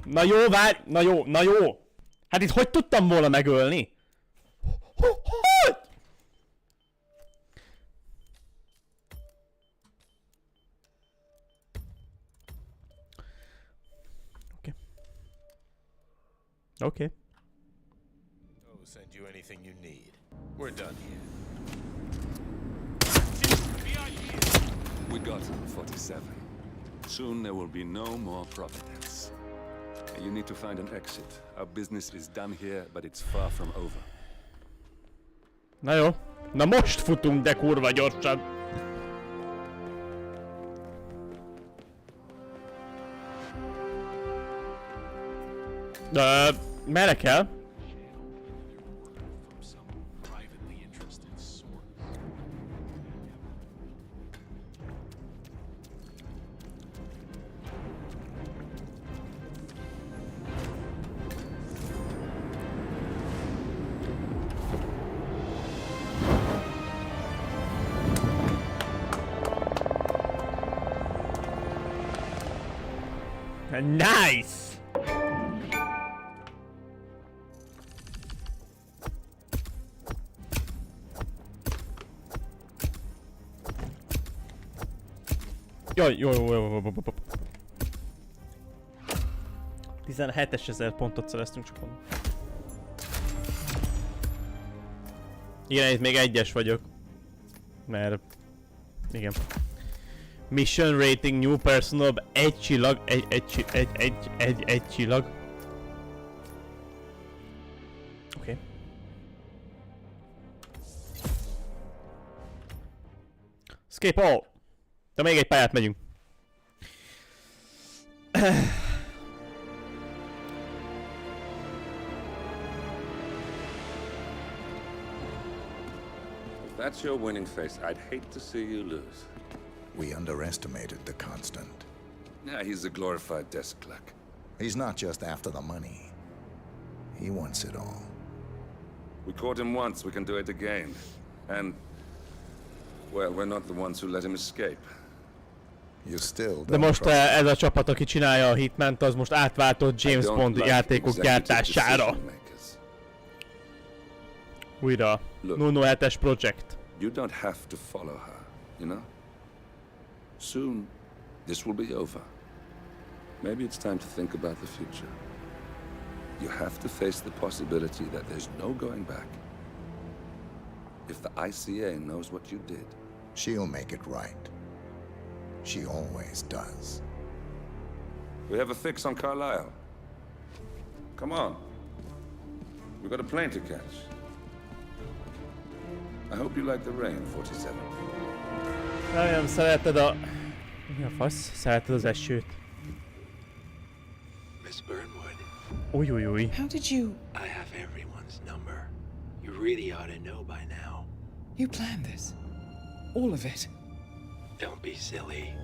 Na jó, várj! Na jó! Hát itt hogy tudtam volna megölni? Hogy? Okay. Oh, send you anything you need. We're done here. We got him, 47. Soon there will be no more Providence. You need to find an exit. Our business is done here, but it's far from over. Na jó. Na most futunk, de kurva gyorsan. Merre kell? Nice! Jaj, jó. 17.000 pontot szereztünk csak onnan. Igen, itt még egyes vagyok. Mert... igen. Mission rating new personal, egy csillag, egy csillag. Oké. Escape all! De még egy pályát megyünk. If that's your winning face, I'd hate to see you lose. We underestimated the Constant. Yeah, he's a glorified desk clerk. He's not just after the money. He wants it all. We caught him once, we can do it again. And... well, we're not the ones who let him escape. You still De most ez a csapat, aki csinálja a Hitmant, az most átváltott James Bond játékok gyártására. Újra. 007-es project. You don't have to follow her, you know? Soon, this will be over. Maybe it's time to think about the future. You have to face the possibility that there's no going back. If the ICA knows what you did, she'll make it right. She always does. We have a fix on Carlisle. Come on. We've got a plane to catch. I hope you like the rain, 47. Nem szereted a... mi a fasz? Szereted az esőt. Miss Burnwood. Új. How did you... I have everyone's number. You really ought to know by now. You planned this? All of it? Don't be silly.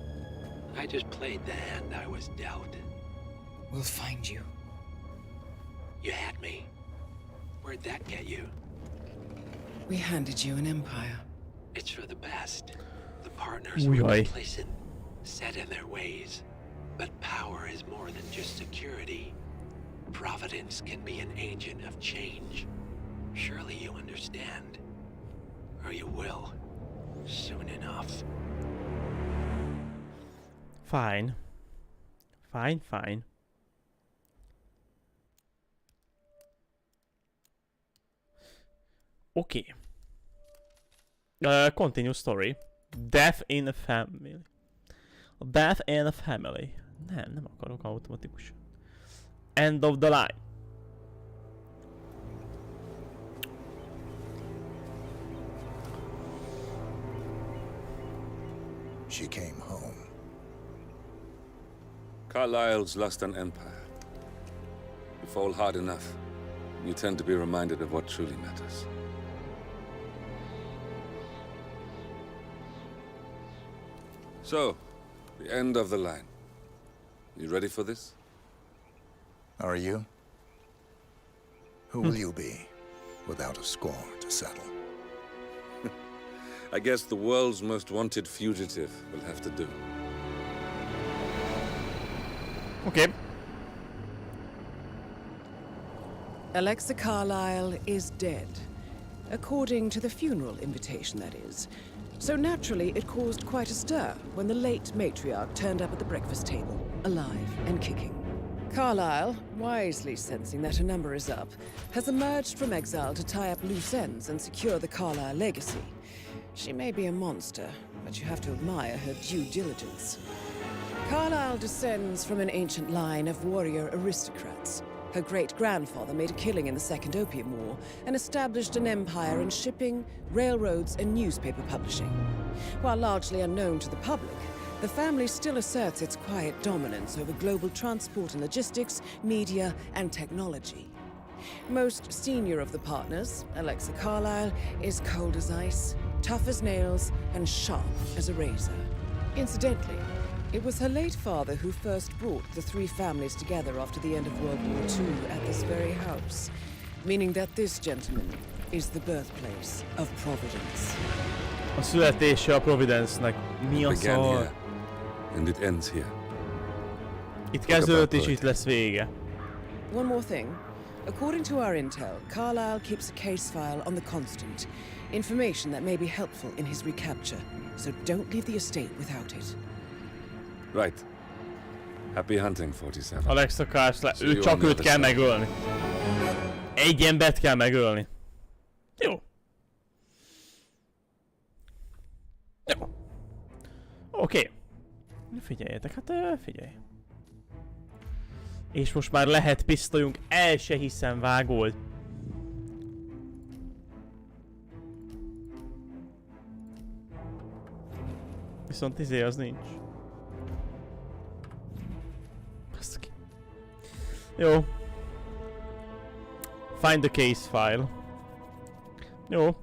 I just played the hand I was dealt. We'll find you. You had me. Where'd that get you? We handed you an empire. It's for the best. The partners were complacent, set in their ways. But power is more than just security. Providence can be an agent of change. Surely you understand. Or you will. Soon enough. Fine. Fine. Okay. Continue story. Death in a family. Death in a family. Nem akarok automatikus. End of the line. She came home. Carlisle's lost an empire. You fall hard enough, you tend to be reminded of what truly matters. So, the end of the line. You ready for this? Are you? Who will you be, without a score to settle? I guess the world's most wanted fugitive will have to do. Okay. Alexa Carlisle is dead. According to the funeral invitation, that is. So naturally, it caused quite a stir when the late matriarch turned up at the breakfast table, alive and kicking. Carlisle, wisely sensing that her number is up, has emerged from exile to tie up loose ends and secure the Carlisle legacy. She may be a monster, but you have to admire her due diligence. Carlisle descends from an ancient line of warrior aristocrats. Her great-grandfather made a killing in the Second Opium War and established an empire in shipping, railroads, and newspaper publishing. While largely unknown to the public, the family still asserts its quiet dominance over global transport and logistics, media, and technology. Most senior of the partners, Alexa Carlisle, is cold as ice, tough as nails, and sharp as a razor. Incidentally, it was her late father who first brought the three families together after the end of World War II at this very house, meaning that this gentleman is the birthplace of Providence. A születése a Providence-nek. Mi a szar? And it ends here. Itt kezdődött és itt lesz vége. One more thing. According to our intel, Carlyle keeps a case file on the Constant. Information that may be helpful in his recapture. So don't leave the estate without it. Right. Happy hunting, 47. Alexa Carlyle, ő csak őt kell megölni. Egy embert kell megölni. Jó. Jó. Oké. Figyeljetek, hát figyelj. És most már lehet pisztolyunk, el se hiszem, vágold. Viszont az nincs. Baszki. Jó. Find the case file. Jó.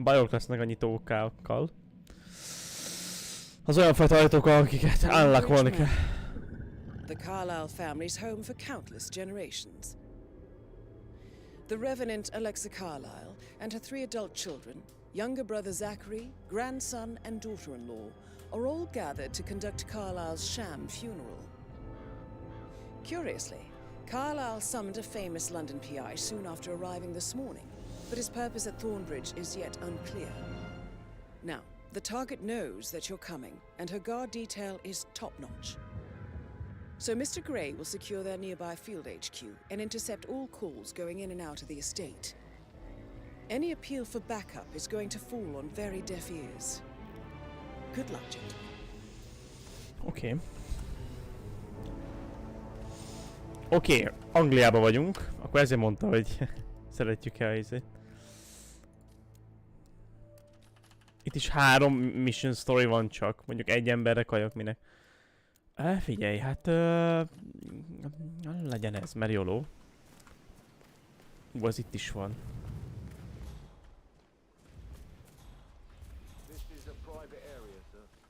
Bajok lesznek a nyitókákkal. Az olyan fajta ajtókkal, akiket unlockolni kell. The Carlyle family's home for countless generations. The Revenant Alexa Carlyle and her 3 adult children, younger brother Zachary, grandson and daughter-in-law, are all gathered to conduct Carlyle's sham funeral. Curiously, Carlyle summoned a famous London PI soon after arriving this morning, but his purpose at Thornbridge is yet unclear. Now, the target knows that you're coming, and her guard detail is top-notch. So Mr. Gray will secure their nearby field HQ and intercept all calls going in and out of the estate. Any appeal for backup is going to fall on very deaf ears. Good luck, gentlemen. Oké. Oké, Angliába vagyunk. Akkor ezért mondta, hogy szeretjük el izét. Itt is 3 mission story van csak. Mondjuk egy emberre kajak minek. Figyelj, hát legyen ez, mert jóló. Az itt is van.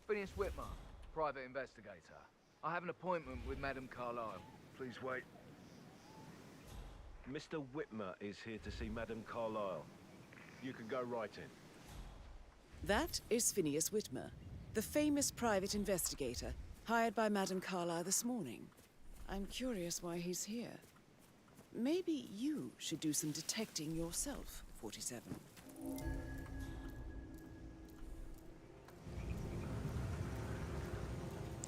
Phineas Whitmer, private investigator. I have an appointment with Madame Carlyle. Please wait. Mr. Whitmer is here to see Madame Carlyle. You can go right in. That is Phineas Whitmer, the famous private investigator hired by Madame Carlyle this morning. I'm curious why he's here. Maybe you should do some detecting yourself, 47.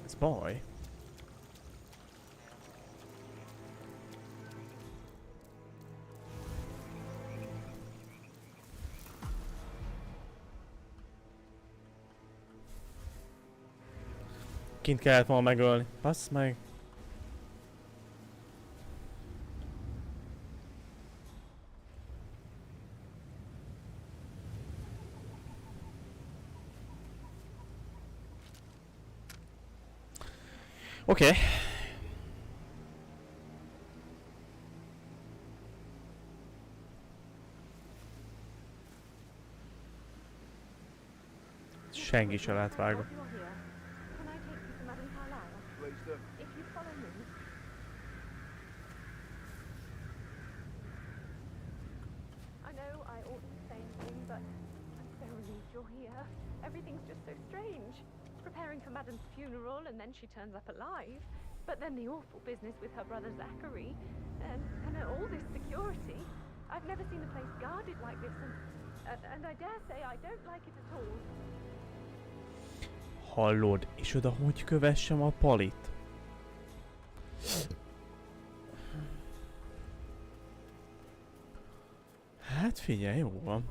It's boy. Kint kellett volna megölni. Bassz meg. Oké. Senki se lát vágva. If you follow me. I know I oughtn't say anything, but I'm so relieved you're here. Everything's just so strange. Preparing for Madame's funeral and then she turns up alive. But then the awful business with her brother Zachary. And all this security. I've never seen the place guarded like this and I dare say I don't like it at all. Hallod, és oda hogy kövessem a palit? Hát figyelj, jó van.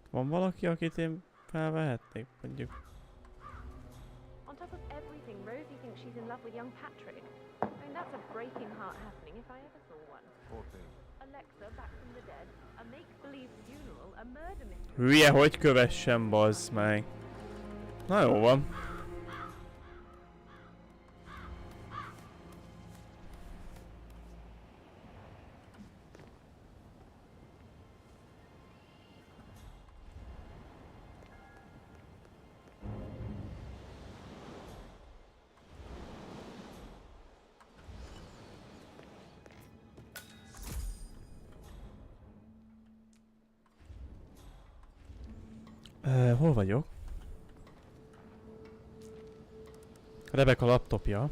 Van valaki, akit én felvehetnék, mondjuk? On top of everything, Rosie thinks she's in love with young Patrick. I mean, that's a breaking heart happening if I ever saw one. Alexa back from the dead, a make-believe funeral, a murder mystery. Hülye, hogy kövessem, bazd meg. Na jó van. Hol vagyok? Rebecca laptopja.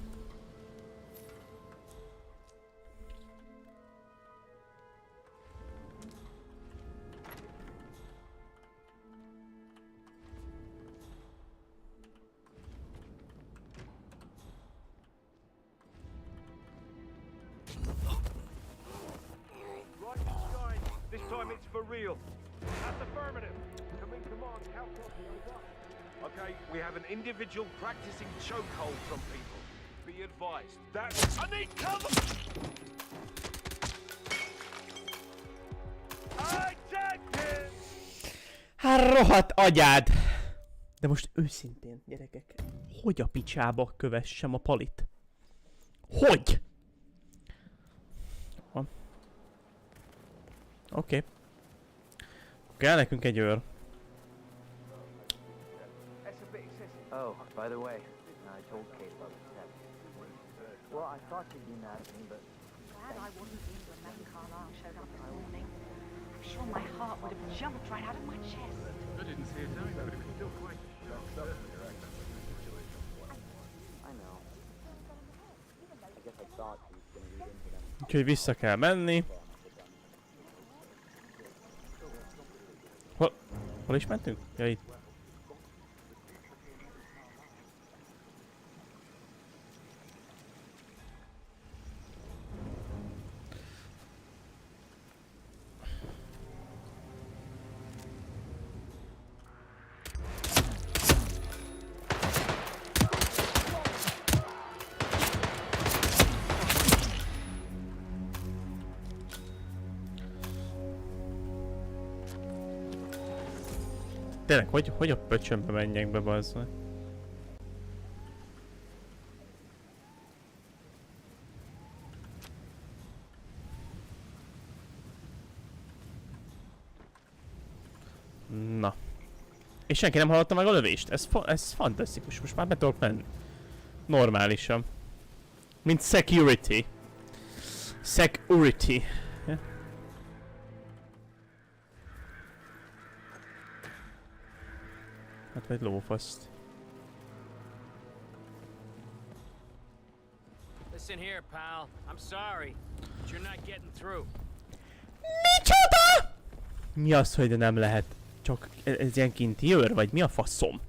This time it's for real. That's affirmative. Coming command, how copy over? Okay, we have an individual practicing chokehold from people. Be advised. That's... I need cover! I tagged him! Hát rohadt agyád! De most őszintén, gyerekek, hogy a picsába kövessem a palit? Hogy? Oké. Kell nekünk egy őr. Oh, by the way, I told Kate about the test. Well, I thought you'd be mad at me, but... Glad I wasn't in when Madame Carlyle showed up this morning. I'm sure my heart would have jumped right out of my chest. I didn't see it doing, but it was still quite a shock. I know. I guess I thought he was going to read into them. Úgyhogy vissza kell menni. Hol is mentünk? Ja, itt. Tényleg, hogy a pöcsönbe menjek be, bazd meg? Na. És senki nem hallotta meg a lövést? Ez fantasztikus, most már be tudok menni. Normálisan. Mint security. Security. Ja. Hát vagy lófaszt. Listen here, pal. I'm sorry, but you're not getting through. Micsoda? Mi az, hogy nem lehet? Csak ez ilyen kinti őr, vagy mi a faszom?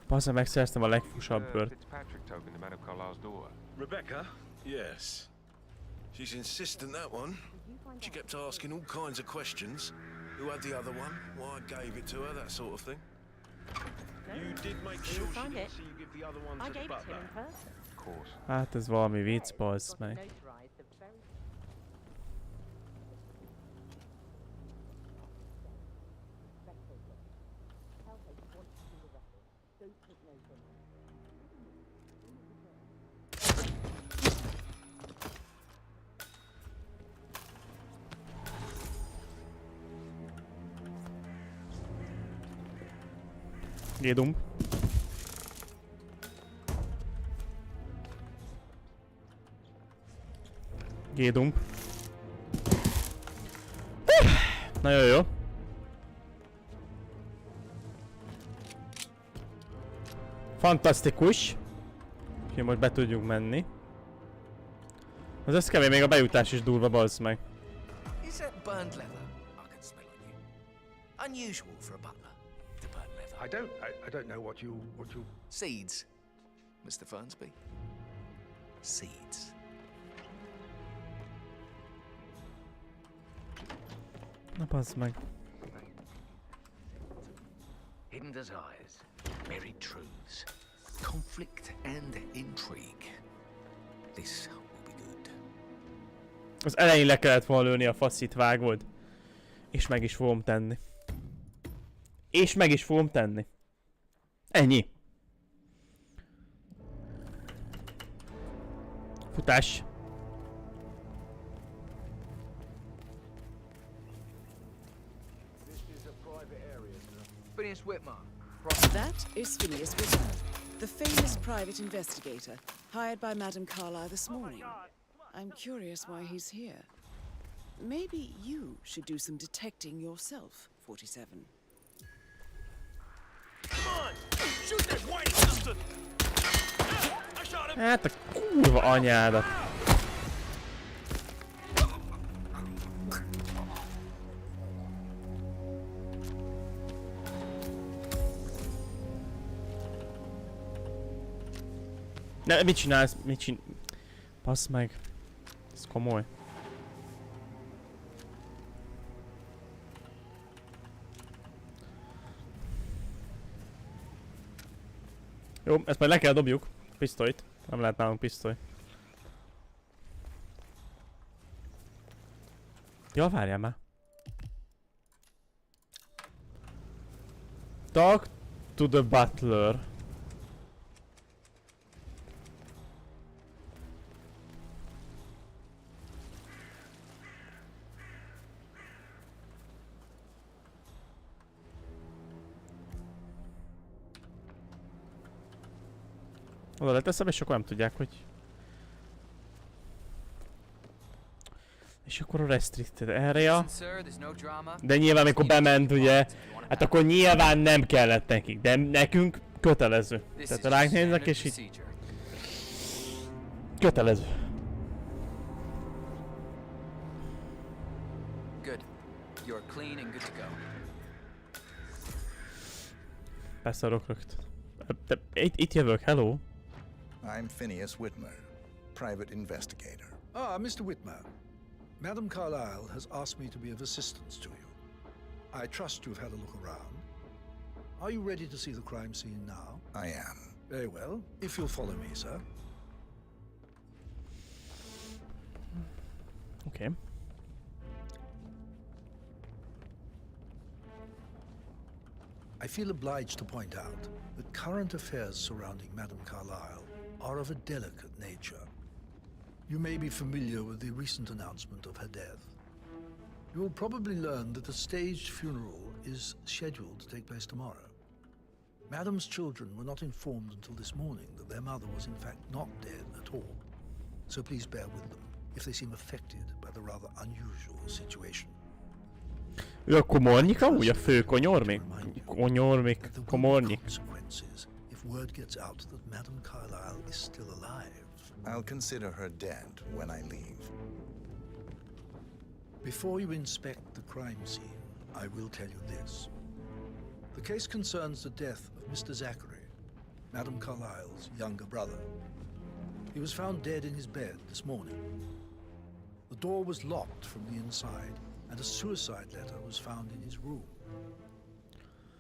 Bazzá, megszereztem a legfusabb bőrt. Rebecca? Yes. She's insistent, that one. She kept asking all kinds of questions. Who had the other one? Why I gave it to her, that sort of thing. You did make sure she didn't see you give the other one to the butler? Of course. Hát ez valami vicc, bazd meg. Gédumb. Gédumb. Nagyon jó. Fantasztikus. Úgyhogy most be tudjunk menni. Az ez kevés, még a bejutás is durva, bazd meg. Is that burned leather? I can smell on you. Unusual for a butler. The burnt leather. I don't know what you... Seeds, Mr. Fernsby. Seeds. Na bazd meg. Hidden desires, buried truths, conflict and intrigue. This will be good. Az elején le kellett volna lőni a faszit, vágod. És meg is fogom tenni. És meg is fogom tenni. Ennyi. Futás. Phineas Whitmer. That is Phineas Whitmer, the famous private investigator hired by Madame Carlyle this morning. I'm curious why he's here. Maybe you should do some detecting yourself, 47. Hát a kurva anyádat. Ne, mit csinálsz? Mit csinálsz? Passz meg. Ez komoly. Jó, ezt majd le kell dobjuk. Pisztolyt. Nem lehet nálunk pisztoly. Ja, várjál már. Talk to the butler. Oda leteszem, és akkor nem tudják, hogy... És akkor a restricted area. De nyilván amikor bement, ugye... Hát akkor nyilván nem kellett nekik, de nekünk kötelező. Tehát a ránk néznek, és így... Kötelező. Beszarok rögtön. Itt jövök, hello. I'm Phineas Whitmer, private investigator. Ah, Mr. Whitmer. Madam Carlyle has asked me to be of assistance to you. I trust you've had a look around. Are you ready to see the crime scene now? I am. Very well. If you'll follow me, sir. Okay. I feel obliged to point out that current affairs surrounding Madame Carlyle are of a delicate nature. You may be familiar with the recent announcement of her death. You will probably learn that a staged funeral is scheduled to take place tomorrow. Madame's children were not informed until this morning that their mother was in fact not dead at all. So please bear with them if they seem affected by the rather unusual situation. Ő a komornyik amúgy? A fő konyormik? Konyormik? Komornyik? If word gets out that Madame Carlyle is still alive. I'll consider her dead when I leave. Before you inspect the crime scene, I will tell you this. The case concerns the death of Mr. Zachary, Madame Carlyle's younger brother. He was found dead in his bed this morning. The door was locked from the inside, and a suicide letter was found in his room.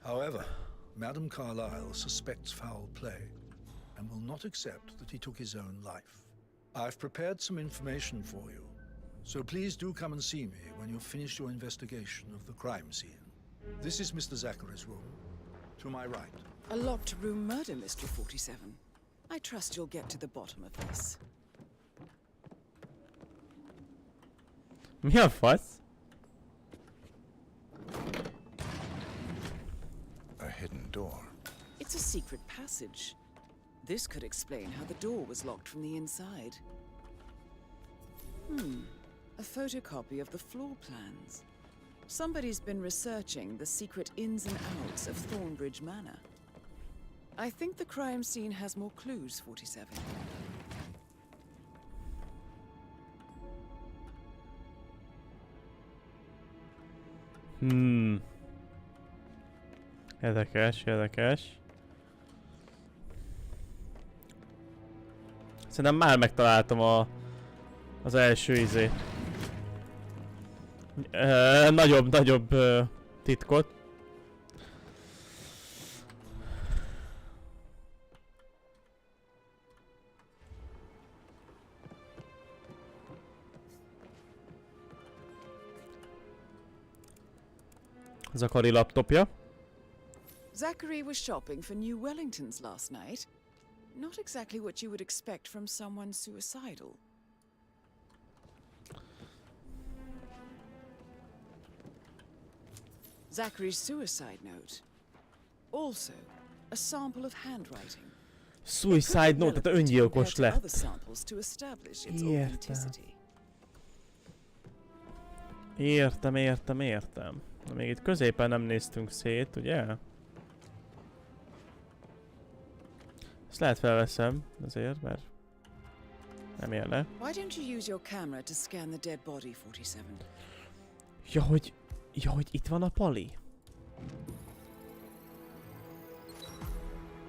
However, Madame Carlyle suspects foul play and will not accept that he took his own life. I've prepared some information for you, so please do come and see me when you've finished your investigation of the crime scene. This is Mr. Zachary's room, to my right. A locked room murder, Mr. 47. I trust you'll get to the bottom of this. Mi a fasz? A hidden door. It's a secret passage. This could explain how the door was locked from the inside. A photocopy of the floor plans. Somebody's been researching the secret ins and outs of Thornbridge Manor. I think the crime scene has more clues, 47. Érdekes, érdekes. Szerintem már megtaláltam az első izét. Nagyobb titkot. Zachary laptopja. Zachary was shopping for new Wellingtons last night. Not exactly what you would expect from someone suicidal. Zachary's suicide note. Also, a sample of handwriting. Suicide note, tehát öngyilkos lett. Értem. Még itt középen nem néztünk szét, ugye? Ezt lehet felveszem, azért, mert Nem érne. Why don't you use your camera to scan the dead body, 47? Ja, hogy itt van a pali.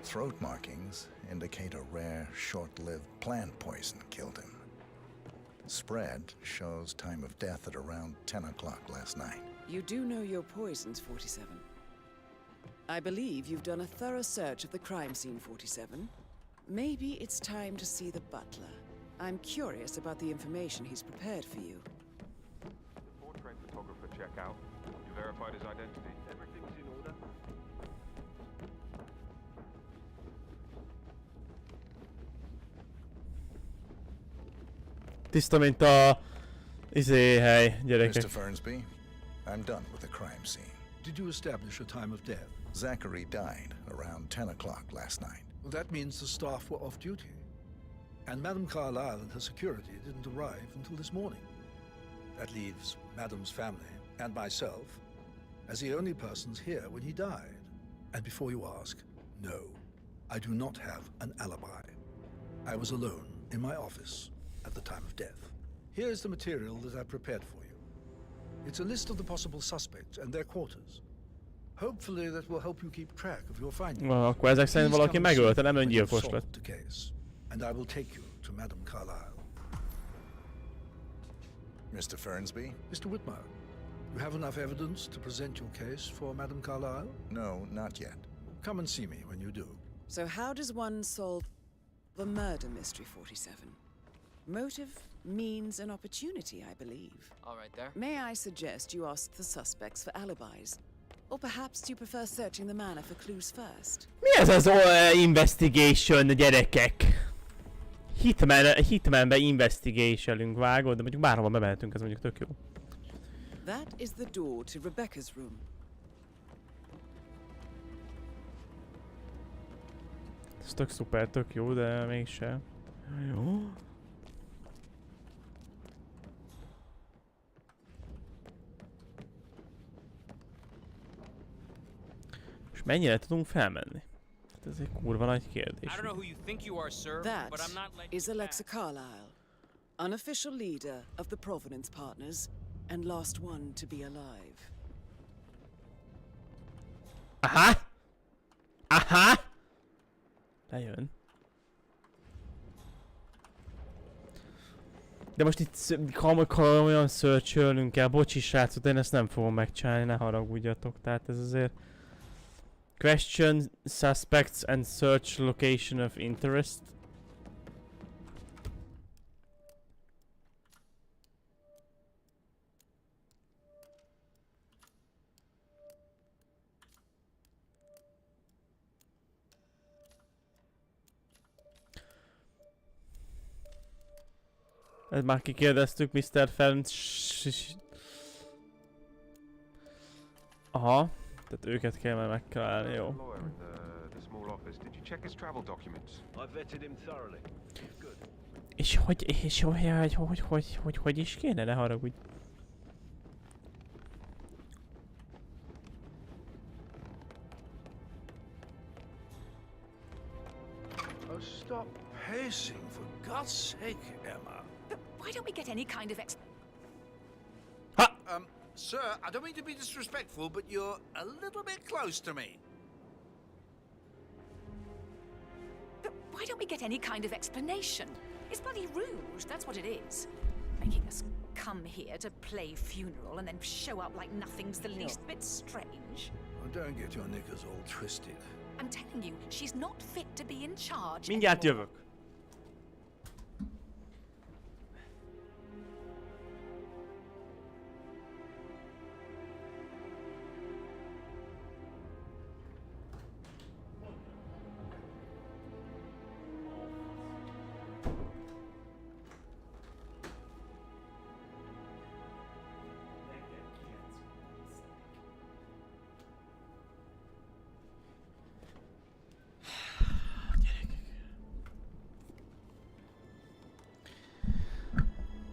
Throat markings indicate a rare, short-lived plant poison killed him. Spread shows time of death at around 10 o'clock last night. You do know your poisons, 47. I believe you've done a thorough search of the crime scene, 47. Maybe it's time to see the butler. I'm curious about the information he's prepared for you. Portrait photographer check out. You verified his identity. Everything's in order. Tiszta, mint a... hely, gyerekek. Mr. Fernsby, I'm done with the crime scene. Did you establish a time of death? Zachary died around 10 o'clock last night. Well, that means the staff were off duty. And Madame Carlyle and her security didn't arrive until this morning. That leaves Madame's family and myself as the only persons here when he died. And before you ask, no, I do not have an alibi. I was alone in my office at the time of death. Here's the material that I prepared for you. It's a list of the possible suspects and their quarters. Hopefully that will help you keep track of your findings. Akkor ezek szerint valaki megölte, nem öngyilkos lett. And I will take you to Madame Carlyle. Mr. Fernsby? Mr. Whitmer, you have enough evidence to present your case for Madame Carlyle? No, not yet. Come and see me when you do. So how does one solve the murder mystery, 47? Motive, means, and opportunity, I believe. All right there. May I suggest you ask the suspects for alibis? Or perhaps you prefer searching the manor for clues first? Mi ez az investigation, gyerekek? Hitmanbe investigationünk, vágod, de mondjuk bárhova bemehetünk, ez mondjuk tök jó. That is the door to Rebecca's room. Ez tök szuper, tök jó, de mégse. Jó. És mennyire tudunk felmenni? Ez egy kurva nagy kérdés. That is Alexa Carlyle, unofficial leader of the Providence Partners and last one to be alive. Aha! Aha! Lejön. De most itt olyan search-ölnünk kell. Bocsi srácok, én ezt nem fogom megcsinálni, ne haragudjatok. Tehát ez azért... Question, suspects and search location of interest. Ezt már kikérdeztük, Mr. Felns. Aha. Tehát őket kell már megtalálni, jó. És hogy is kéne, ne haragudj. Oh, stop pacing, for God's sake, Emma. But why don't we get any kind of Sir, I don't mean to be disrespectful, but you're a little bit close to me. But why don't we get any kind of explanation? It's bloody rude, that's what it is. Making us come here to play funeral and then show up like nothing's the least bit strange. Well, don't get your knickers all twisted. I'm telling you, she's not fit to be in charge. Mindjárt jövök.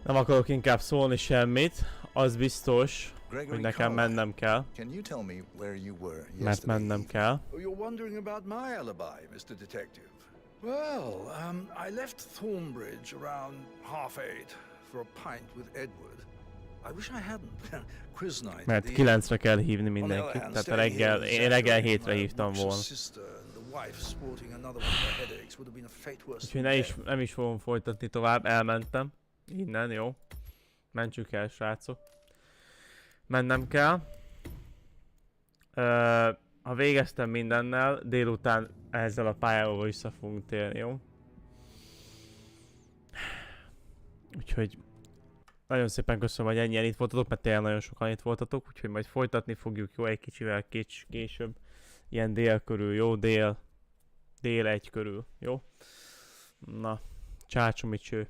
Nem akarok inkább szólni semmit, az biztos, hogy nekem mennem kell. Can you tell me where you were Mert mennem kell. You're wondering about my alibi, Mr. Detective. Well, I left Thornbridge around 8:30 for a pint with Edward. I wish I hadn't. Quiz night. Mert 9-re kell hívni mindenkit, tehát én reggel 7-re hívtam volna. Úgyhogy nem is fogom folytatni tovább, elmentem. Innen, jó. Mentsük el, srácok. Mennem kell. Ha végeztem mindennel, délután ezzel a pályával vissza fogunk térni, jó? Úgyhogy nagyon szépen köszönöm, hogy ennyien itt voltatok, mert tényleg nagyon sokan itt voltatok, úgyhogy majd folytatni fogjuk, jó, egy kicsivel később. Ilyen dél körül, jó? Dél 1 körül, jó? Na, csácsomicső.